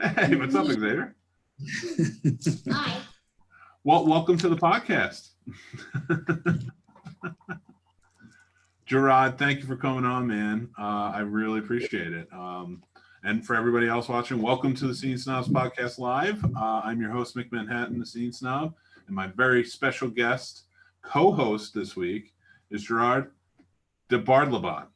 Hey, what's up, Xavier? Hi. Well, welcome to the podcast. Jarrod, thank you for coming on, man. I really appreciate it. And for everybody else watching, welcome to the Scene Snobs Podcast Live. I'm your host, Mick Manhattan, the Scene Snob, and my very special guest, co-host this week is Jarrod Debardlabon.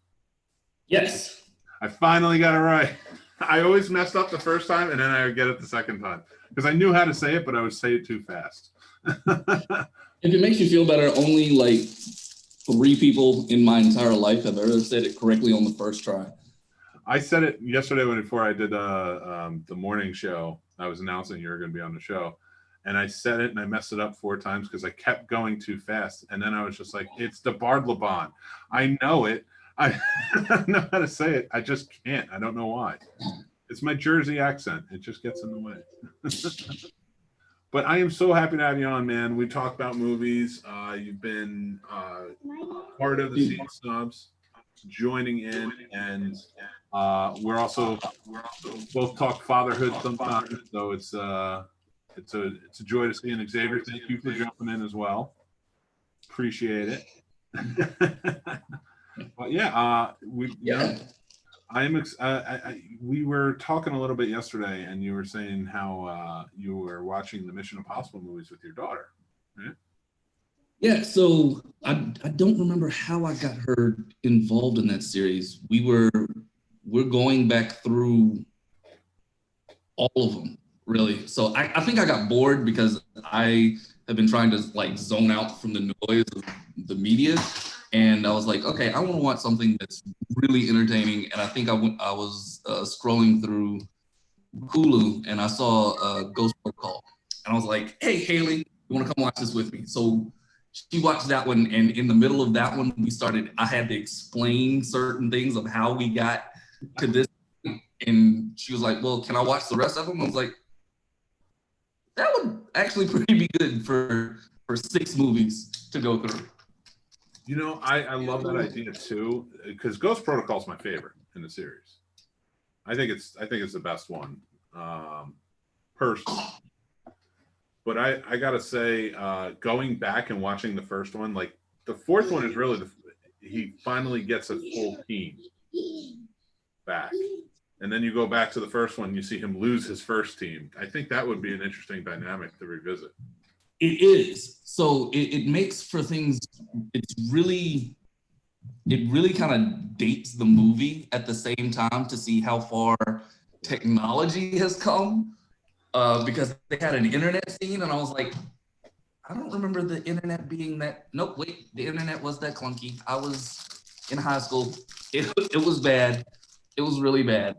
Yes. I finally got it right. I always messed up the first time, and then I would get it the second time because I knew how to say it, but I would say it too fast. If it makes you feel better, only like 3 people in my entire life have ever said it correctly on the first try. I said it yesterday before I did the morning show. I was announcing you were going to be on the show, and I said it and I messed it up 4 times because I kept going too fast. And then I was just like, "It's Debardlabon. I know it. I know how to say it. I just can't. I don't know why. It's my Jersey accent. It just gets in the way." But I am so happy to have you on, man. We talk about movies. You've been part of the Scene Snobs, joining in, and we're also both talk fatherhood sometimes. So it's a joy to see. And Xavier, thank you for jumping in as well. Appreciate it. But yeah, we were talking a little bit yesterday, and you were saying how you were watching the Mission Impossible movies with your daughter, right? Yeah, so I don't remember how I got her involved in that series. We're going back through all of them, really. So I think I got bored because I have been trying to like zone out from the noise of the media. And I was like, okay, I want to watch something that's really entertaining. And I think I was scrolling through Hulu and I saw Ghost Protocol. And I was like, hey, Haley, you want to come watch this with me? So she watched that one. And in the middle of that one, I had to explain certain things of how we got to this. And she was like, well, can I watch the rest of them? I was like, that would actually pretty be good for 6 movies to go through. You know, I love that idea too, because Ghost Protocol is my favorite in the series. I think it's the best one, personally. But I gotta say, going back and watching the first one, like the fourth one is really he finally gets a full team back, and then you go back to the first one, you see him lose his first team. I think that would be an interesting dynamic to revisit. It is. So it makes for things, it really kind of dates the movie at the same time to see how far technology has come. Because they had an internet scene and I was like, I don't remember the internet being that, nope, wait, the internet was that clunky. I was in high school. It was bad. It was really bad.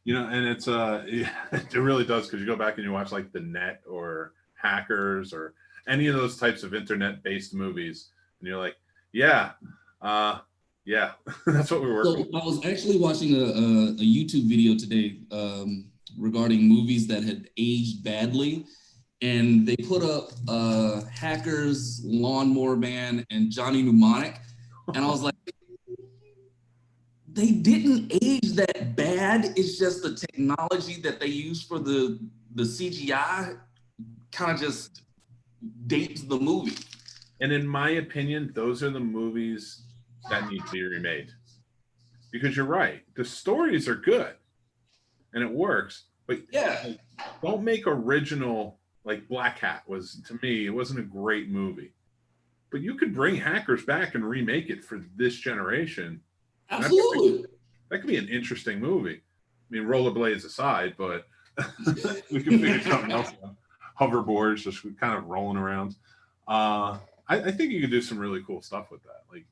You know, and it's it really does, because you go back and you watch like The Net or Hackers or any of those types of internet-based movies, and you're like, yeah, that's what we were working. So I was actually watching a YouTube video today regarding movies that had aged badly, and they put up Hackers, Lawnmower Man, and Johnny Mnemonic, and I was like, they didn't age that bad. It's just the technology that they use for the CGI kind of just dates the movie. And in my opinion, those are the movies that need to be remade. Because you're right, the stories are good and it works, but yeah, don't make original, like Black Hat was, to me, it wasn't a great movie. But you could bring Hackers back and remake it for this generation. Absolutely. That could be an interesting movie. I mean, rollerblades aside, but we could figure something else out. Hoverboards just kind of rolling around. I think you could do some really cool stuff with that. Like,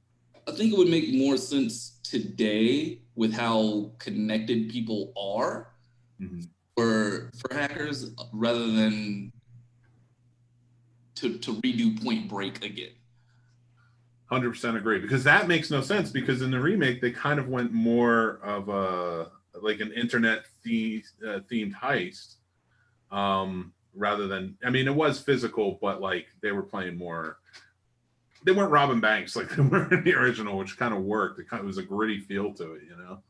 I think it would make more sense today with how connected people are for Hackers rather than to redo Point Break again. 100% agree, because that makes no sense, because in the remake they kind of went more of a like an internet themed heist, rather than, I mean, it was physical, but like they were playing more, they weren't robbing banks like they were in the original, which kind of worked. It was a gritty feel to it, you know.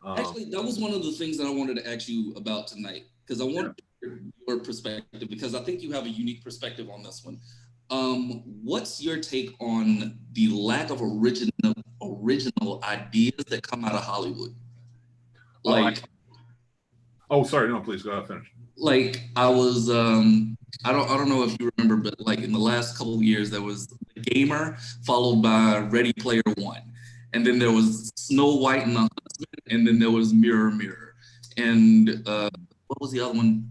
Actually, that was one of the things that I wanted to ask you about tonight, because I want your perspective, because I think you have a unique perspective on this one. What's your take on the lack of original ideas that come out of Hollywood? Sorry, no, please go ahead, finish. Like I was, I don't know if you remember, but like in the last couple of years, there was The Gamer, followed by Ready Player One, and then there was Snow White and the Huntsman, and then there was Mirror Mirror, and what was the other one?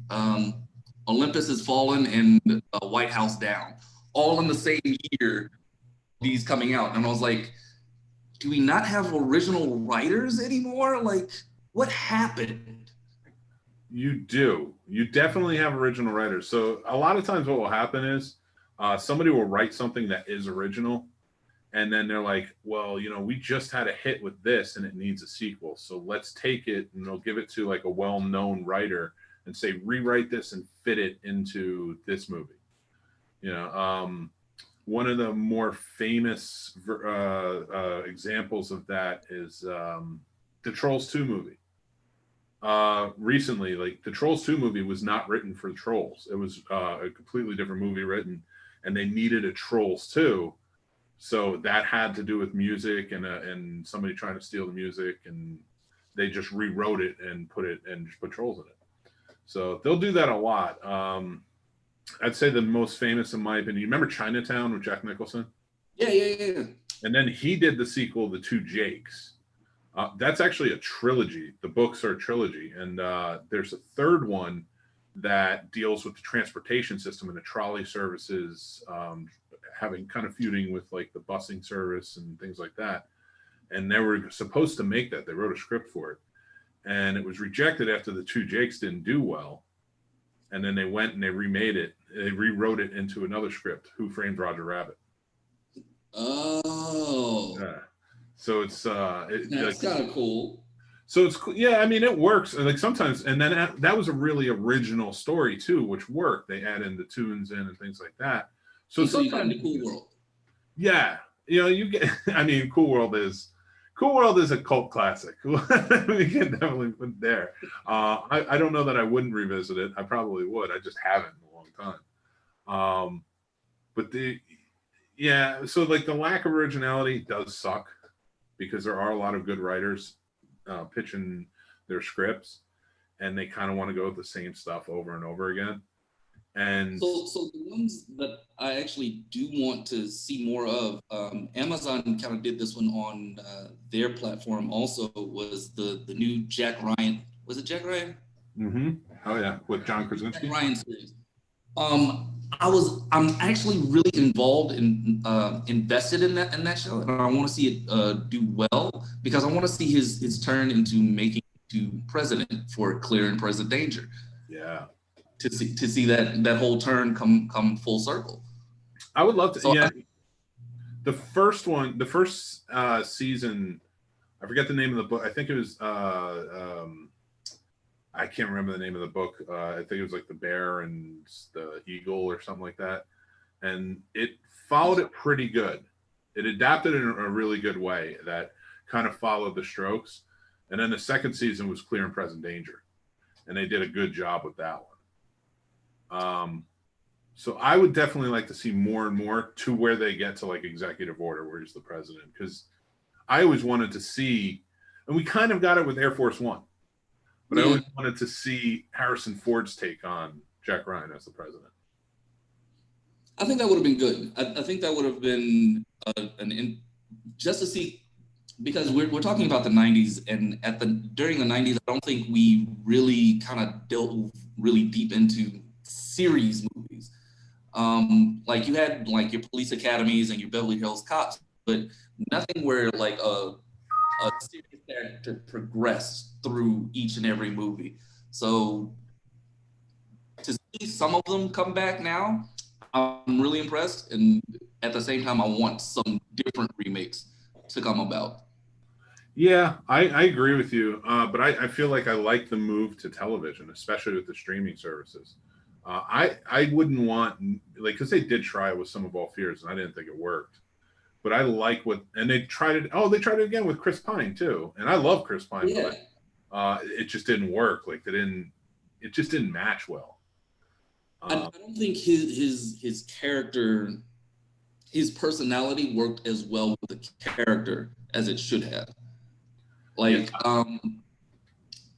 Olympus Has Fallen and White House Down, all in the same year. These coming out, and I was like, do we not have original writers anymore? Like, what happened? You do. You definitely have original writers. So a lot of times what will happen is somebody will write something that is original, and then they're like, well, we just had a hit with this and it needs a sequel. So let's take it and they'll give it to like a well-known writer and say, rewrite this and fit it into this movie. One of the more famous examples of that is the Trolls 2 movie. Recently, like the Trolls 2 movie was not written for Trolls. It was a completely different movie written, and they needed a Trolls 2. So that had to do with music and somebody trying to steal the music, and they just rewrote it and just put Trolls in it. So they'll do that a lot. I'd say the most famous, in my opinion, you remember Chinatown with Jack Nicholson? Yeah. And then he did the sequel, The Two Jakes. That's actually a trilogy. The books are a trilogy. And there's a third one that deals with the transportation system and the trolley services, having kind of feuding with like the busing service and things like that. And they were supposed to make that. They wrote a script for it. And it was rejected after The Two Jakes didn't do well. And then they went and they remade it. They rewrote it into another script, Who Framed Roger Rabbit. Oh. Yeah. So it's that's kind of cool. So it's cool. Yeah, I mean it works. Like sometimes, and then that was a really original story too, which worked. They add in the tunes in and things like that. So sometimes Cool World. Yeah, you get. I mean, Cool World is a cult classic. We can definitely put there. I don't know that I wouldn't revisit it. I probably would. I just haven't in a long time. So like the lack of originality does suck, because there are a lot of good writers pitching their scripts, and they kind of want to go with the same stuff over and over again. And so the ones that I actually do want to see more of, Amazon kind of did this one on their platform also, was the new Jack Ryan. Was it Jack Ryan? Mm-hmm. Oh yeah, with John Krasinski. Jack Ryan series. I'm actually really involved in invested in that show, and I want to see it do well, because I want to see his turn into making to president for Clear and Present Danger. Yeah. To see that whole turn come full circle. I would love to. So the first season, I forget the name of the book. I think it was I can't remember the name of the book. I think it was like The Bear and the Eagle or something like that. And it followed it pretty good. It adapted in a really good way that kind of followed the Strokes. And then the second season was Clear and Present Danger. And they did a good job with that one. So I would definitely like to see more and more to where they get to like executive order, where he's the president, because I always wanted to see, and we kind of got it with Air Force One, but I always wanted to see Harrison Ford's take on Jack Ryan as the president. I think that would have been good. I think that would have been just to see, because we're talking about the 90s, and during the 90s, I don't think we really kind of delved really deep into series movies. Like you had like your police academies and your Beverly Hills Cops, but nothing where like a series character progressed through each and every movie. So to see some of them come back now, I'm really impressed, and at the same time I want some different remakes to come about. Yeah, I agree with you, but I feel like I like the move to television, especially with the streaming services. I wouldn't want, like, because they did try it with Sum of All Fears, and I didn't think it worked. But I like and they tried it. Oh, they tried it again with Chris Pine too, and I love Chris Pine. Yeah. But it just didn't work. Like it just didn't match well. I don't think his character, his personality worked as well with the character as it should have. Like,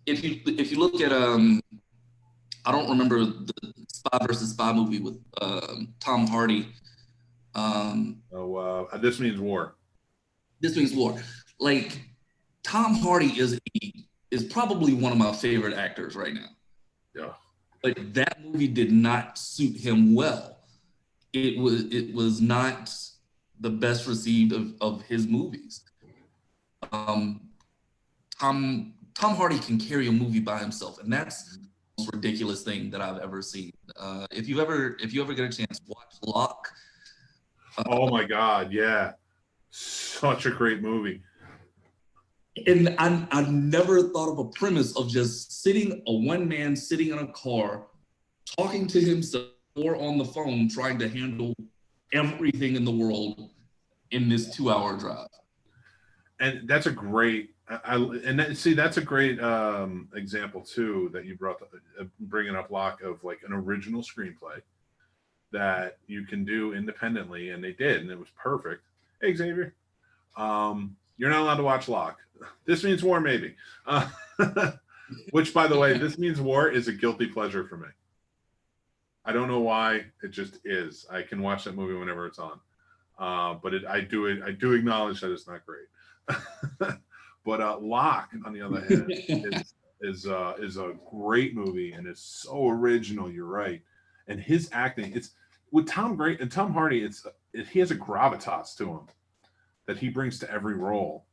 if you look at I don't remember the Spy versus Spy movie with Tom Hardy. This Means War. This Means War. Like, Tom Hardy is probably one of my favorite actors right now. Yeah. But that movie did not suit him well. It was not the best received of his movies. Tom Hardy can carry a movie by himself, and that's the most ridiculous thing that I've ever seen. If you ever get a chance, watch Locke. Oh my God, yeah, such a great movie. And I never thought of a premise of just a one man sitting in a car, talking to himself or on the phone, trying to handle everything in the world in this 2-hour drive. And that's a great, that's a great example too that you brought, bringing up Locke, of like an original screenplay that you can do independently, and they did, and it was perfect. Hey Xavier, you're not allowed to watch Locke. This Means War, maybe. Which, by the way, This Means War is a guilty pleasure for me. I don't know why, it just is. I can watch that movie whenever it's on, but I do acknowledge that it's not great. But Locke, on the other hand, is a great movie, and it's so original. You're right, and his acting, it's with Tom Hardy. He has a gravitas to him that he brings to every role.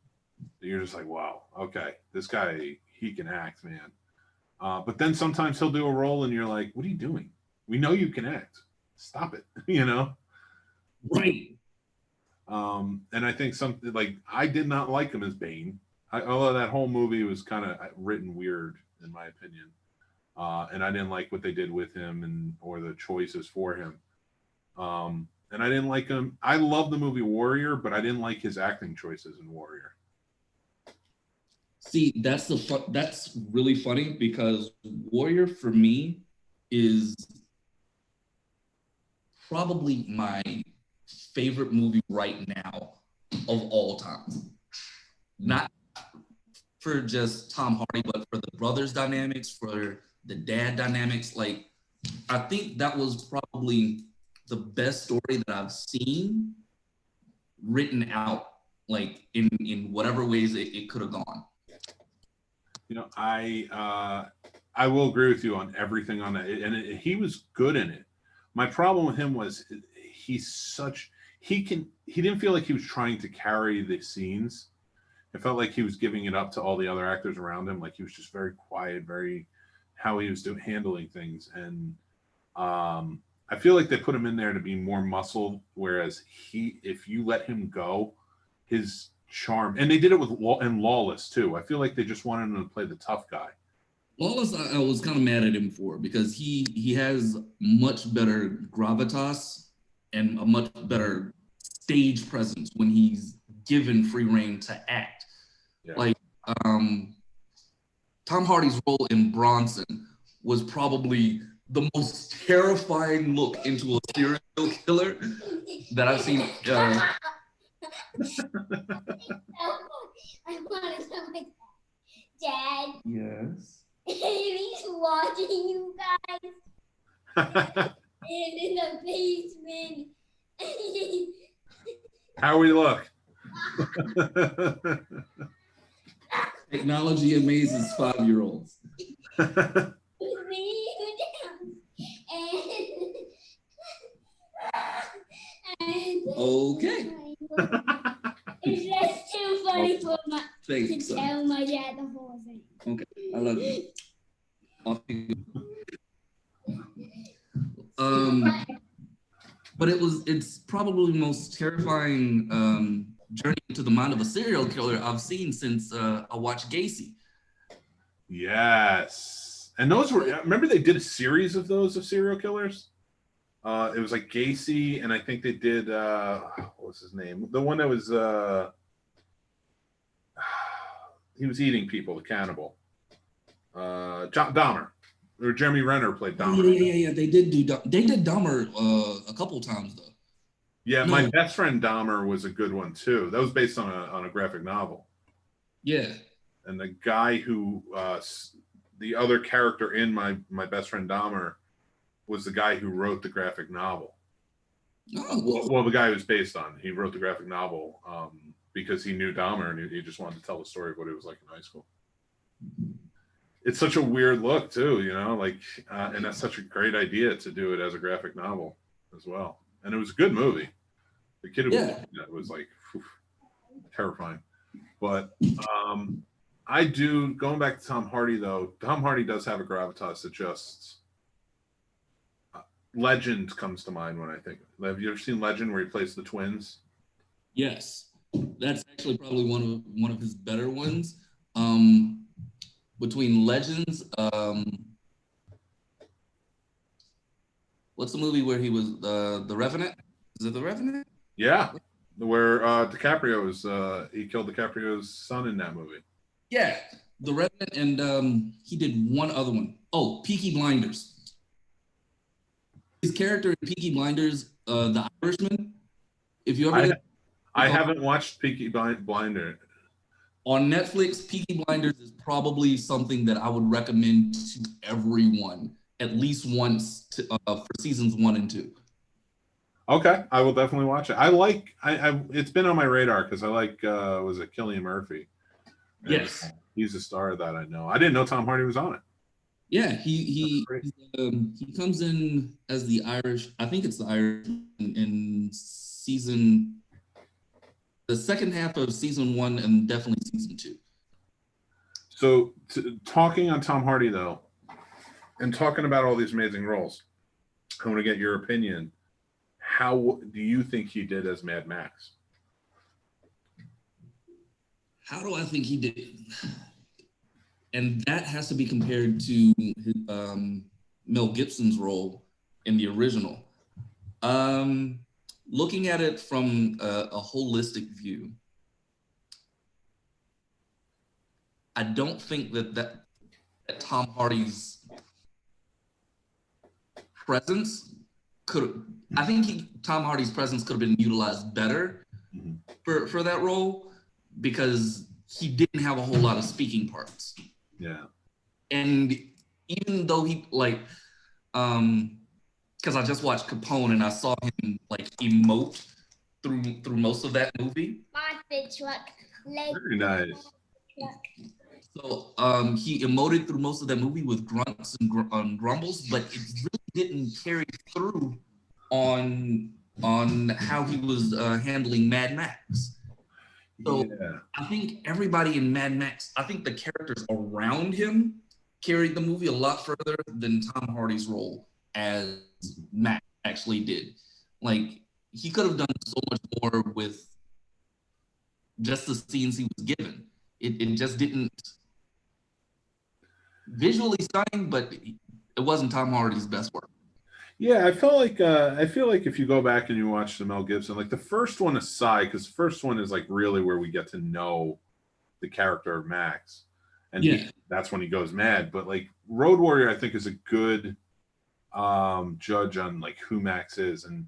You're just like, wow, okay, this guy, he can act, man. But then sometimes he'll do a role, and you're like, what are you doing? We know you can act. Stop it, you know? Right. And I think something like, I did not like him as Bane. Although that whole movie was kind of written weird, in my opinion. And I didn't like what they did with him or the choices for him. And I didn't like him. I love the movie Warrior, but I didn't like his acting choices in Warrior. See, that's really funny, because Warrior for me is probably my favorite movie right now of all time. Not for just Tom Hardy, but for the brothers dynamics, for the dad dynamics. Like, I think that was probably the best story that I've seen written out, like in whatever ways it could have gone. You know, I will agree with you on everything on that, and he was good in it. My problem with him was he didn't feel like he was trying to carry the scenes. It felt like he was giving it up to all the other actors around him. Like, he was just very quiet, very how he was handling things. And I feel like they put him in there to be more muscle, whereas if you let him go, his charm, and they did it with Lawless too. I feel like they just wanted him to play the tough guy. Lawless, I was kind of mad at him for, because he has much better gravitas and a much better stage presence when he's given free reign to act. Yeah. Like, Tom Hardy's role in Bronson was probably the most terrifying look into a serial killer that I've seen. I want to sound like that. Dad. Yes. He's watching you guys. And in the basement. How we look? Technology amazes 5-year-olds. Okay. It's just too funny for to tell my dad the whole thing. Okay, I love you. But it's probably the most terrifying journey into the mind of a serial killer I've seen since I watched Gacy. Yes. And those were, remember they did a series of those of serial killers? It was like Gacy, and I think they did, what was his name? The one that was, he was eating people, the cannibal. John Dahmer, or Jeremy Renner played Oh, Dahmer. yeah. They did Dahmer a couple times though. Yeah, No. My Best Friend Dahmer was a good one too. That was based on a graphic novel. Yeah. And the guy who the other character in my Best Friend Dahmer was the guy who wrote the graphic novel. Oh, Well, the guy who was based on. He wrote the graphic novel because he knew Dahmer and he just wanted to tell the story of what it was like in high school. It's such a weird look too, you know, like, and that's such a great idea to do it as a graphic novel as well. And it was a good movie. The kid who was like whew, terrifying. But I do, going back to Tom Hardy though, Tom Hardy does have a gravitas that just Legend comes to mind when I think. Have you ever seen Legend where he plays the twins? yes. That's actually probably one of his better ones. Between Legends, what's the movie where he was the Revenant? Is it the Revenant? Yeah, where DiCaprio was he killed DiCaprio's son in that movie. Yeah, the Revenant, and he did one other one. Oh, Peaky Blinders. His character in Peaky Blinders, the Irishman. If you ever I haven't watched Peaky Blinder. On Netflix, Peaky Blinders is probably something that I would recommend to everyone at least once for seasons 1 and 2. Okay, I will definitely watch it. I it's been on my radar because I like was it Cillian Murphy? And yes, he's a star that I know. I didn't know Tom Hardy was on it. Yeah, he comes in as the Irish. I think it's the Irish in the second half of season 1 and definitely season 2. So talking on Tom Hardy though, and talking about all these amazing roles, I want to get your opinion. How do you think he did as Mad Max? How do I think he did? And that has to be compared to his, Mel Gibson's role in the original. Looking at it from a holistic view, I don't think that Tom Hardy's presence Tom Hardy's presence could have been utilized better for that role because he didn't have a whole lot of speaking parts. Yeah. And even though he because I just watched Capone and I saw him like emote through most of that movie. My big truck. Very nice. So he emoted through most of that movie with grunts and grumbles, but it really didn't carry through on how he was handling Mad Max. So yeah. I think everybody in Mad Max, I think the characters around him carried the movie a lot further than Tom Hardy's role as Max actually did. Like, he could have done so much more with just the scenes he was given. It just didn't visually stunning, but it wasn't Tom Hardy's best work. Yeah, I feel like if you go back and you watch the Mel Gibson, like the first one aside, because the first one is like really where we get to know the character of Max, and that's when he goes mad. But like Road Warrior, I think is a good judge on like who Max is, and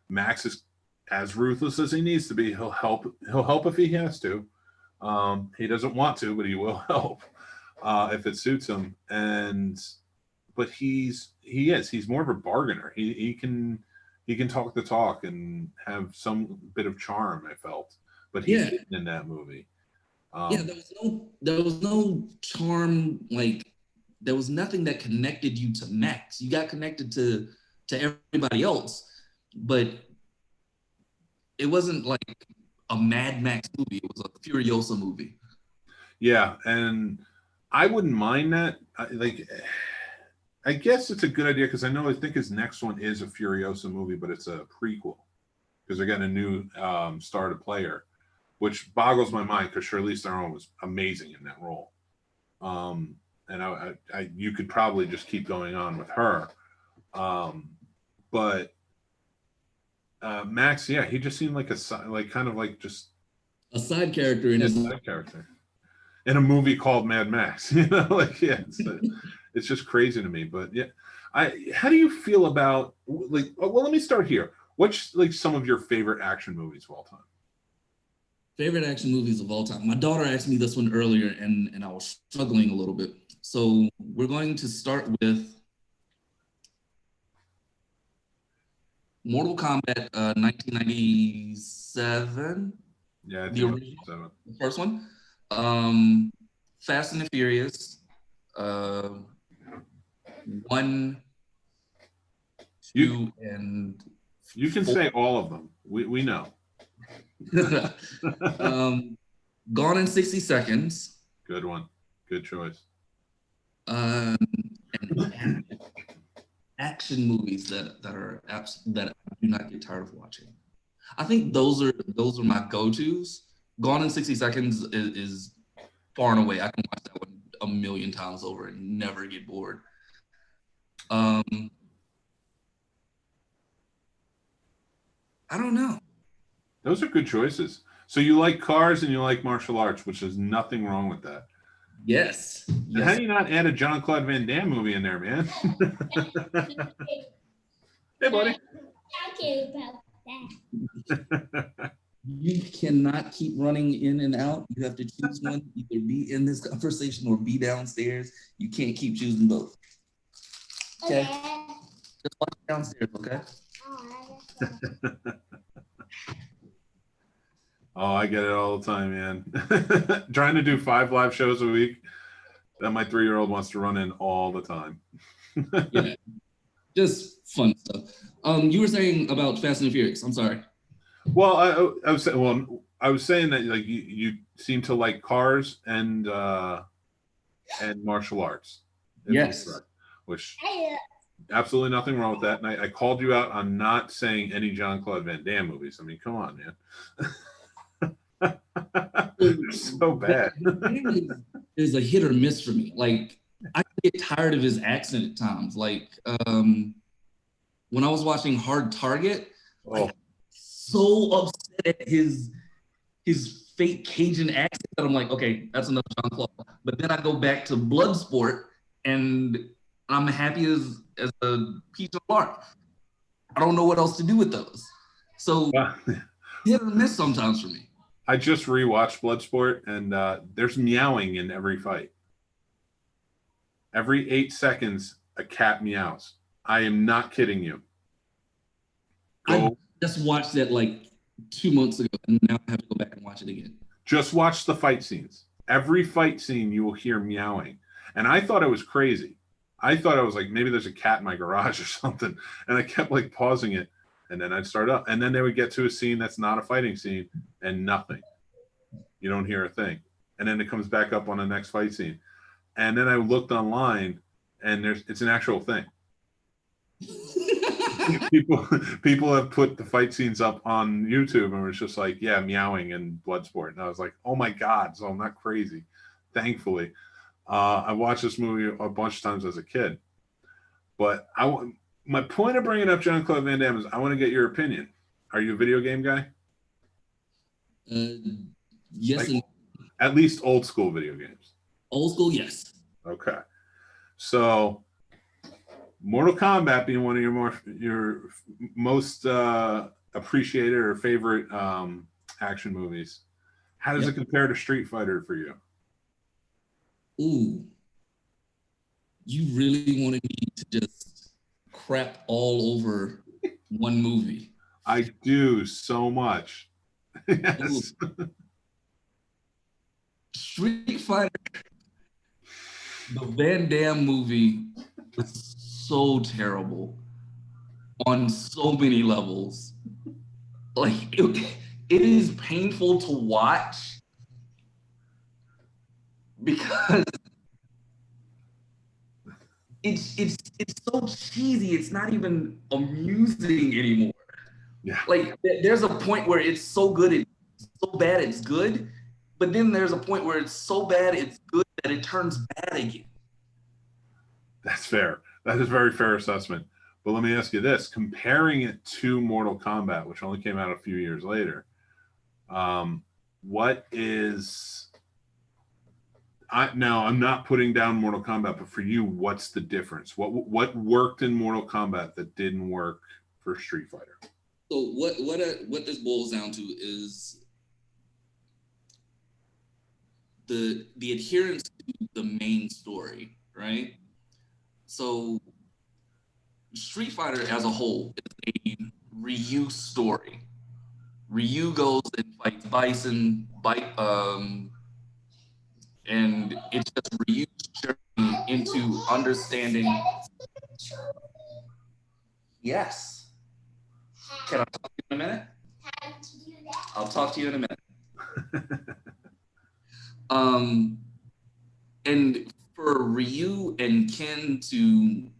Max is as ruthless as he needs to be. He'll help if he has to. He doesn't want to, but he will help if it suits him. But he's more of a bargainer. He can talk the talk and have some bit of charm, I felt, but he didn't in that movie. There was no charm. Like, there was nothing that connected you to Max. You got connected to everybody else, but it wasn't like a Mad Max movie. It was a Furiosa movie. Yeah, and I wouldn't mind that. I guess it's a good idea because I think his next one is a Furiosa movie, but it's a prequel because they're getting a new star to play her, which boggles my mind because Charlize Theron was amazing in that role. And you could probably just keep going on with her. But Max, he just seemed like kind of like just a side character in his side character. in a movie called Mad Max. Like, yeah, it's just crazy to me. But yeah, how do you feel about, like, well, let me start here. What's like some of your favorite action movies of all time? Favorite action movies of all time. My daughter asked me this one earlier, and I was struggling a little bit. So we're going to start with Mortal Kombat 1997. Yeah, The original, the first one. Fast and the Furious. 1, 2, and you can 4. say all of them. We know. Gone in 60 Seconds. Good one. Good choice. And action movies that I do not get tired of watching. I think those are my go-tos. Gone in 60 Seconds is far and away. I can watch that one a million times over and never get bored. I don't know. Those are good choices. So you like cars and you like martial arts, which is nothing wrong with that. Yes. And how do you not add a Jean-Claude Van Damme movie in there, man? Hey, buddy. Okay about that. You cannot keep running in and out. You have to choose one, either be in this conversation or be downstairs. You can't keep choosing both. Okay? Just watch downstairs, okay? Oh, I get it all the time, man. Trying to do 5 live shows a week, that my 3-year-old wants to run in all the time. Yeah, just fun stuff. You were saying about Fast and Furious. I'm sorry. Well, I was saying that like you seem to like cars and martial arts. Yes. Which absolutely nothing wrong with that. And I called you out on not saying any Jean-Claude Van Damme movies. I mean, come on, man. So bad. Is a hit or miss for me. Like, I get tired of his accent at times. Like, when I was watching Hard Target, so upset at his fake Cajun accent that I'm like, okay, that's another Jean-Claude. But then I go back to Bloodsport and I'm happy as a piece of art. I don't know what else to do with those. So hit or miss sometimes for me. I just rewatched Bloodsport, and there's meowing in every fight. Every 8 seconds, a cat meows. I am not kidding you. I just watched that like 2 months ago, and now I have to go back and watch it again. Just watch the fight scenes. Every fight scene, you will hear meowing. And I thought it was crazy. I thought I was like, maybe there's a cat in my garage or something. And I kept like pausing it. And then I'd start up. And then they would get to a scene that's not a fighting scene and nothing. You don't hear a thing. And then it comes back up on the next fight scene. And then I looked online and it's an actual thing. people have put the fight scenes up on YouTube and it's just like, yeah, meowing and Bloodsport. And I was like, oh my God. So I'm not crazy. Thankfully. I watched this movie a bunch of times as a kid. But my point of bringing up Jean-Claude Van Damme is I want to get your opinion. Are you a video game guy? Yes. Like, at least old school video games. Old school, yes. Okay. So Mortal Kombat being one of your most appreciated or favorite action movies. How does it compare to Street Fighter for you? Ooh. You really wanted me to just crap all over one movie. I do so much. Yes. Street Fighter, the Van Damme movie was so terrible on so many levels. Like, it is painful to watch because it's so cheesy. It's not even amusing anymore. Yeah. Like, there's a point where it's so good, it's so bad it's good. But then there's a point where it's so bad it's good that it turns bad again. That's fair. That is a very fair assessment. But let me ask you this. Comparing it to Mortal Kombat, which only came out a few years later, what is I'm not putting down Mortal Kombat, but for you, what's the difference? What worked in Mortal Kombat that didn't work for Street Fighter? So what this boils down to is the adherence to the main story, right? So Street Fighter as a whole is a Ryu story. Ryu goes and fights Bison, and it's just Ryu's journey into understanding. Yes. Can I talk to you in a minute? I'll talk to you in a minute. And for Ryu and Ken to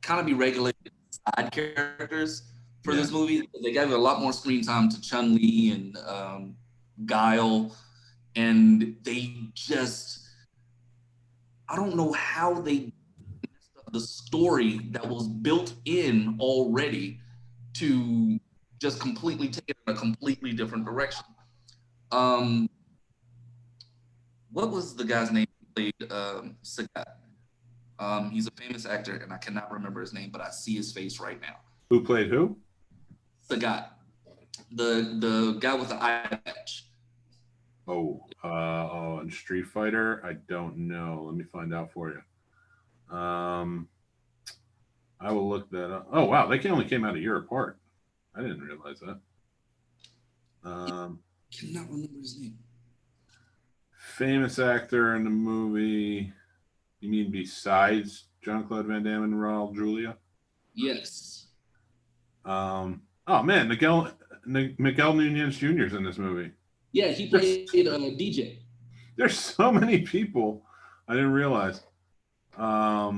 kind of be regulated side characters for this movie, they gave a lot more screen time to Chun-Li and Guile, and they just, I don't know how they messed up the story that was built in already to just completely take it in a completely different direction. What was the guy's name who played Sagat? He's a famous actor, and I cannot remember his name, but I see his face right now. Who played who? Sagat, the guy with the eye patch. In Street Fighter, I don't know. Let me find out for you. I will look that up. Oh wow, they only came out a year apart. I didn't realize that. Cannot remember his name. Famous actor in the movie. You mean besides Jean-Claude Van Damme and Raul Julia? Yes. Oh man, Miguel Nunez Jr. is in this movie. Yeah, he played DJ. There's so many people I didn't realize. I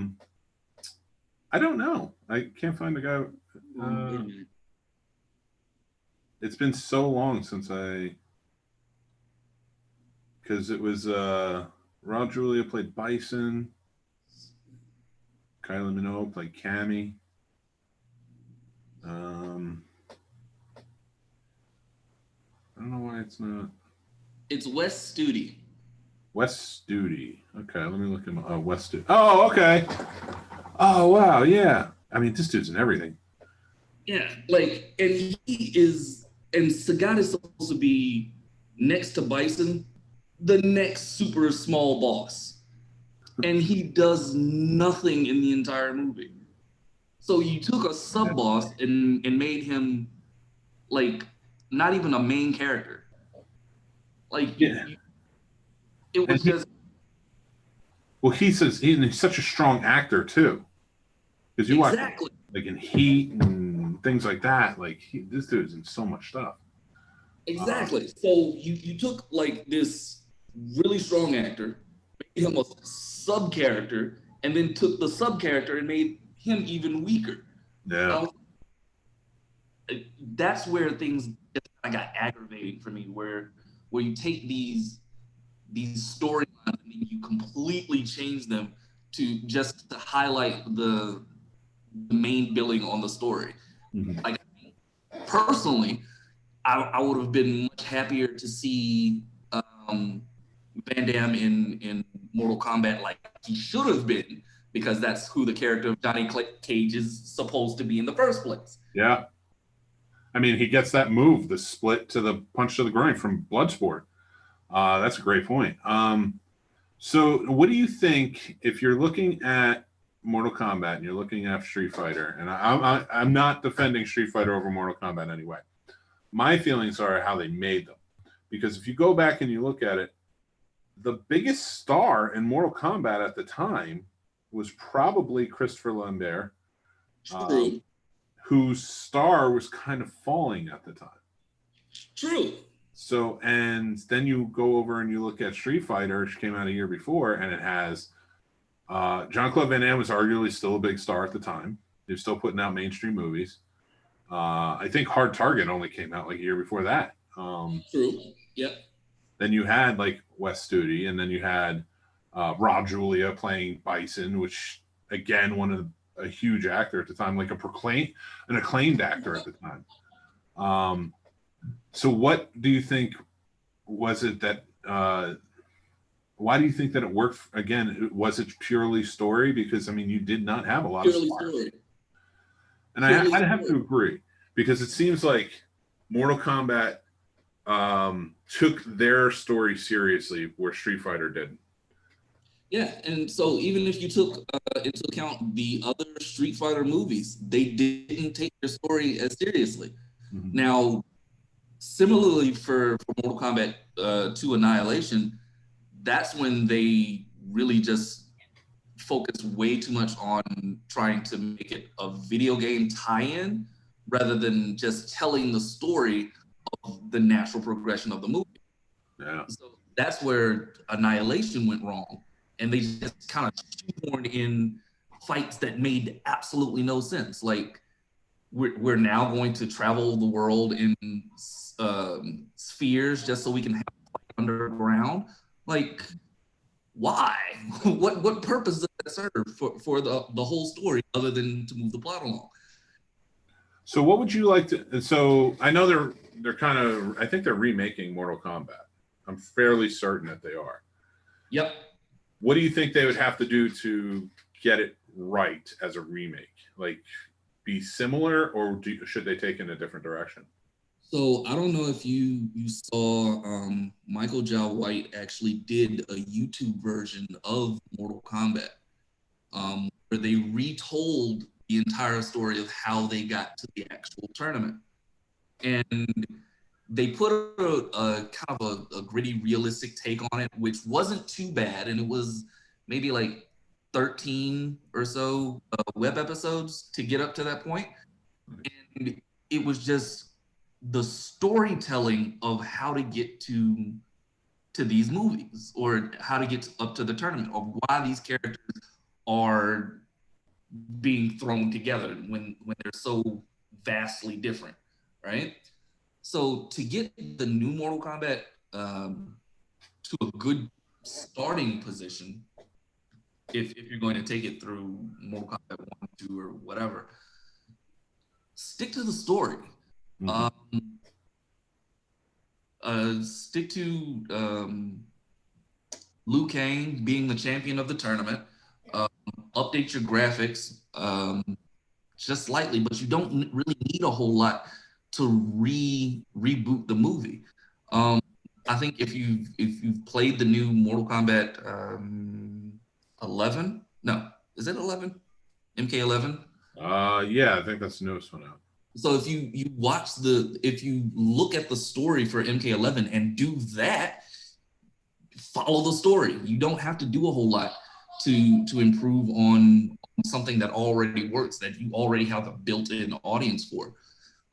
don't know. I can't find the guy. It's been so long since because it was Raul Julia played Bison. Kylie Minogue played Cammy. I don't know why it's not. It's Wes Studi. Wes Studi. Okay, let me look him up. Wes Studi. Oh, okay. Oh, wow. Yeah. I mean, this dude's in everything. Yeah, like, and Sagat is supposed to be next to Bison, the next super small boss. And he does nothing in the entire movie. So you took a sub boss and made him like not even a main character. Like it was just. Well, he's such a strong actor too, because you watch like in Heat and things like that. Like this dude's in so much stuff. Exactly. So you took like this really strong actor, made him a sub character, and then took the sub character and made him even weaker. Yeah. That's where things just got aggravating for me, where you take these storylines and you completely change them to highlight the main billing on the story. Mm-hmm. Like personally, I would have been much happier to see Van Damme in Mortal Kombat like he should have been, because that's who the character of Johnny Cage is supposed to be in the first place. Yeah. I mean, he gets that move, the split to the punch to the groin from Bloodsport. That's a great point. So what do you think, if you're looking at Mortal Kombat and you're looking at Street Fighter, and I'm not defending Street Fighter over Mortal Kombat anyway. My feelings are how they made them. Because if you go back and you look at it, the biggest star in Mortal Kombat at the time was probably Christopher Lambert, whose star was kind of falling at the time. True. So, and then you go over and you look at Street Fighter, which came out a year before, and it has Jean-Claude Van Damme was arguably still a big star at the time. He was still putting out mainstream movies. I think Hard Target only came out like a year before that. True. Yep. Then you had like Wes Studi, and then you had Raul Julia playing Bison, which again, a huge actor at the time, like an acclaimed actor at the time. So what do you think was it that why do you think that it worked? Again, was it purely story? Because I mean, you did not have a lot of story. And I'd have to agree, because it seems like Mortal Kombat took their story seriously where Street Fighter didn't. Yeah, and so even if you took into account the other Street Fighter movies, they didn't take their story as seriously. Mm-hmm. Now, similarly for Mortal Kombat 2 Annihilation, that's when they really just focused way too much on trying to make it a video game tie-in rather than just telling the story of the natural progression of the movie. Yeah. So that's where Annihilation went wrong. And they just kind of shoehorned in fights that made absolutely no sense. Like, we're now going to travel the world in spheres just so we can have fight underground. Like, why? What purpose does that serve for the whole story other than to move the plot along? So what would you like to? So I know they're kind of. I think they're remaking Mortal Kombat. I'm fairly certain that they are. Yep. What do you think they would have to do to get it right as a remake? Like, be similar, or should they take in a different direction? So I don't know if you saw Michael Jai White actually did a YouTube version of Mortal Kombat where they retold the entire story of how they got to the actual tournament. And they put a kind of a gritty, realistic take on it, which wasn't too bad. And it was maybe like 13 or so web episodes to get up to that point. And it was just the storytelling of how to get to these movies, or how to get up to the tournament, of why these characters are being thrown together when they're so vastly different, right? So to get the new Mortal Kombat to a good starting position, if you're going to take it through Mortal Kombat 1, 2, or whatever, stick to the story. Mm-hmm. Stick to Liu Kang being the champion of the tournament. Update your graphics just slightly, but you don't really need a whole lot to reboot the movie. I think if you've played the new Mortal Kombat 11, no, is it 11? MK11? Yeah, I think that's the newest one out. So if you if you look at the story for MK11 and do that, follow the story. You don't have to do a whole lot to improve on something that already works, that you already have a built-in audience for.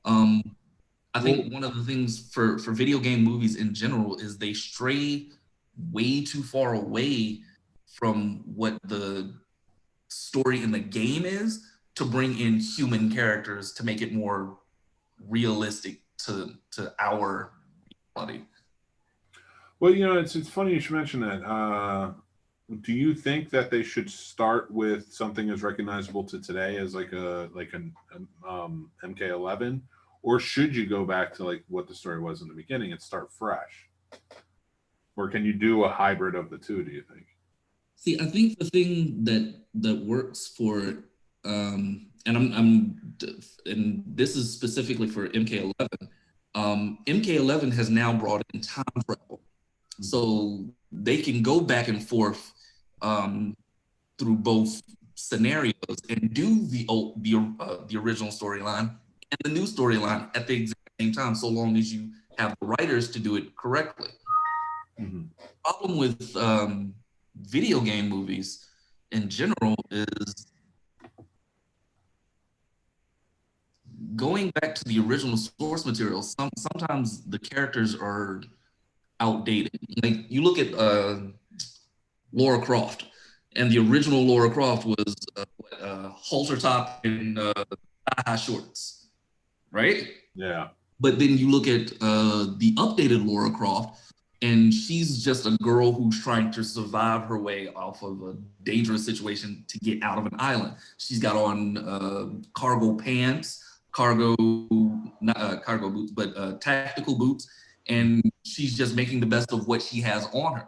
I think one of the things for video game movies in general is they stray way too far away from what the story in the game is to bring in human characters to make it more realistic to our reality. Well, you know, it's funny you should mention that. Do you think that they should start with something as recognizable to today as like an MK11, or should you go back to like what the story was in the beginning and start fresh? Or can you do a hybrid of the two, do you think? See, I think the thing that works for and this is specifically for MK11. MK11 has now brought in time travel, so they can go back and forth through both scenarios and do the original storyline and the new storyline at the exact same time, so long as you have the writers to do it correctly. Mm-hmm. The problem with video game movies in general is going back to the original source material. Sometimes the characters are outdated. Like, you look at Lara Croft, and the original Lara Croft was halter top and high shorts, right? Yeah. But then you look at the updated Lara Croft, and she's just a girl who's trying to survive her way off of a dangerous situation to get out of an island. She's got on cargo pants, not cargo boots, but tactical boots, and she's just making the best of what she has on her.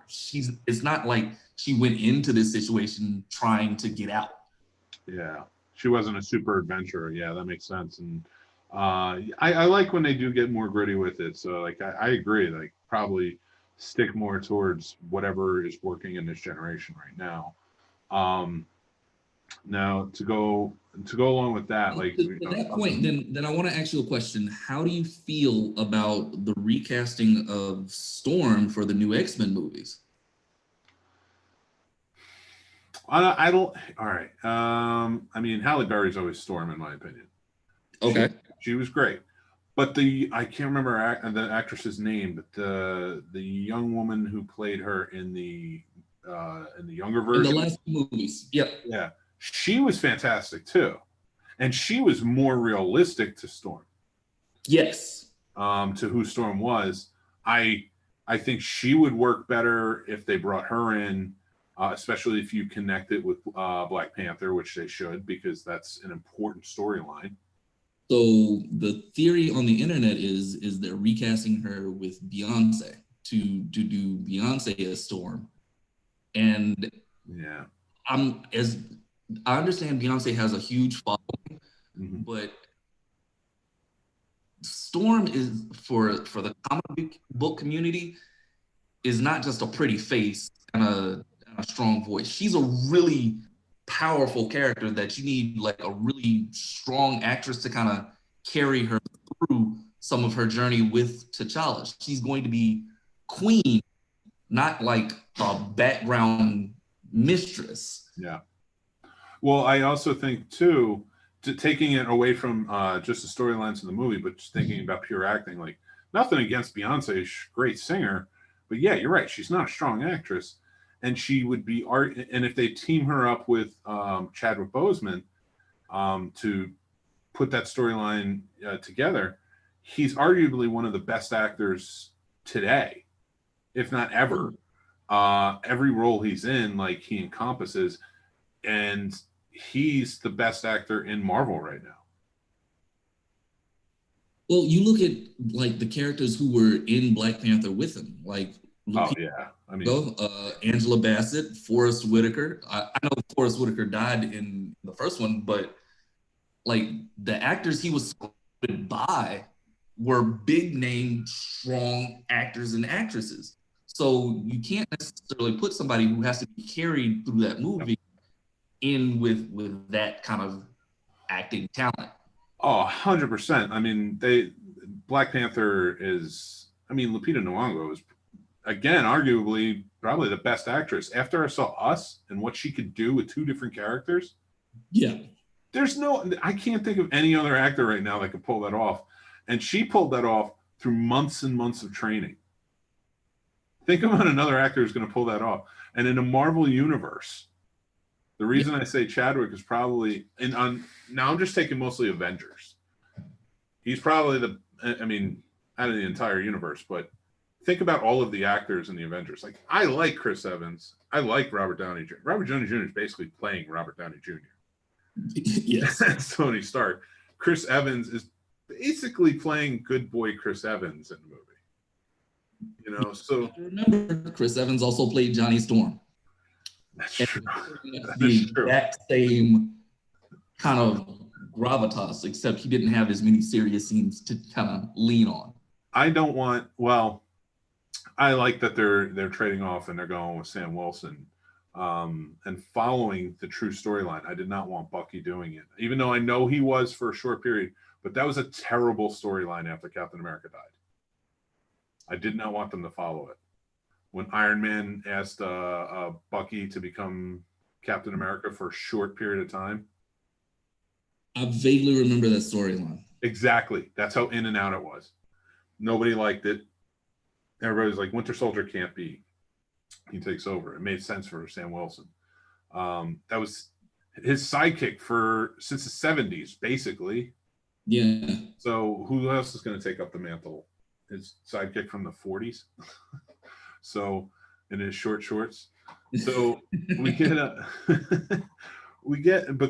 It's not like she went into this situation trying to get out. Yeah, she wasn't a super adventurer. Yeah, that makes sense. And I like when they do get more gritty with it. So like I agree. Like probably stick more towards whatever is working in this generation right now. Now to go along with that, like to that point, then I want to ask you a question. How do you feel about the recasting of Storm for the new X-Men movies? I don't. All right. I mean, Halle Berry's always Storm, in my opinion. Okay. She was great, but I can't remember the actress's name, but the young woman who played her in the younger version, in the last movies. Yep. Yeah, she was fantastic too, and she was more realistic to Storm. Yes. To who Storm was. I think she would work better if they brought her in. Especially if you connect it with Black Panther, which they should, because that's an important storyline. So the theory on the internet is they're recasting her with Beyonce to do Beyonce as Storm. And yeah, I understand Beyonce has a huge following, but Storm is for the comic book community is not just a pretty face and a strong voice. She's a really powerful character that you need like a really strong actress to kind of carry her through some of her journey with T'Challa. She's going to be queen, not like a background mistress. Yeah. Well, I also think too, taking it away from just the storylines of the movie, but just thinking about pure acting, like nothing against Beyonce, she's a great singer, but yeah, you're right. She's not a strong actress. And she would be and if they team her up with Chadwick Boseman to put that storyline together, he's arguably one of the best actors today, if not ever. Every role he's in, like he encompasses, and he's the best actor in Marvel right now. Well, you look at like the characters who were in Black Panther with him, like I mean, Angela Bassett, Forrest Whitaker. I know Forrest Whitaker died in the first one, but like the actors he was surrounded by were big name, strong actors and actresses. So you can't necessarily put somebody who has to be carried through that movie in with that kind of acting talent. Oh, 100%. I mean, Black Panther is, I mean, Lupita Nyong'o is, again, arguably probably the best actress. After I saw Us and what she could do with two different characters, yeah, I can't think of any other actor right now that could pull that off. And she pulled that off through months and months of training. Think about another actor who's going to pull that off. And in a Marvel universe, the reason I say Chadwick is probably, now I'm just taking mostly Avengers. He's probably out of the entire universe, but think about all of the actors in the Avengers. Like, I like Chris Evans. I like Robert Downey Jr. Robert Downey Jr. is basically playing Robert Downey Jr. Yes. That's Tony Stark. Chris Evans is basically playing good boy Chris Evans in the movie. You know, so remember, Chris Evans also played Johnny Storm. That's true. The exact same kind of gravitas, except he didn't have as many serious scenes to kind of lean on. I like that they're trading off and they're going with Sam Wilson and following the true storyline. I did not want Bucky doing it, even though I know he was for a short period, but that was a terrible storyline after Captain America died. I did not want them to follow it. When Iron Man asked Bucky to become Captain America for a short period of time. I vaguely remember that storyline. Exactly. That's how in and out it was. Nobody liked it. Everybody was like, Winter Soldier can't be. He takes over. It made sense for Sam Wilson. That was his sidekick since the 70s, basically. Yeah. So who else is going to take up the mantle? His sidekick from the 40s. So in his short shorts. So but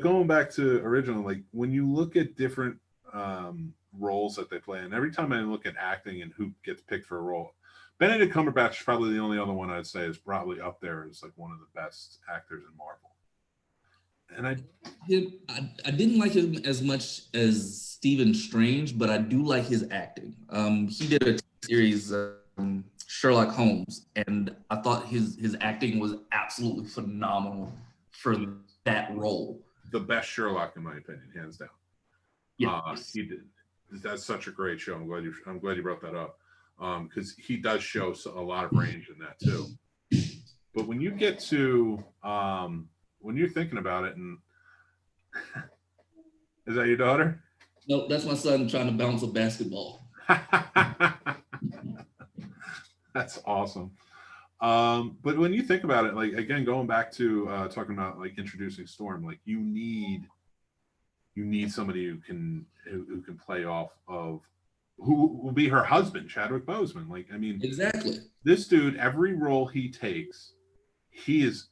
going back to original, like when you look at different roles that they play. And every time I look at acting and who gets picked for a role, Benedict Cumberbatch is probably the only other one I'd say is probably up there as like one of the best actors in Marvel. And I didn't like him as much as Stephen Strange, but I do like his acting. He did a series, Sherlock Holmes, and I thought his acting was absolutely phenomenal for that role. The best Sherlock, in my opinion, hands down. Yeah, he did. That's such a great show. I'm glad you brought that up, because he does show a lot of range in that too. But when you get to when you're thinking about it, and is that your daughter? No, that's my son trying to bounce a basketball. That's awesome. But when you think about it, like again, going back to talking about like introducing Storm, like you need somebody who can play off of who will be her husband, Chadwick Boseman. Like, I mean, exactly. This dude, every role he takes, he is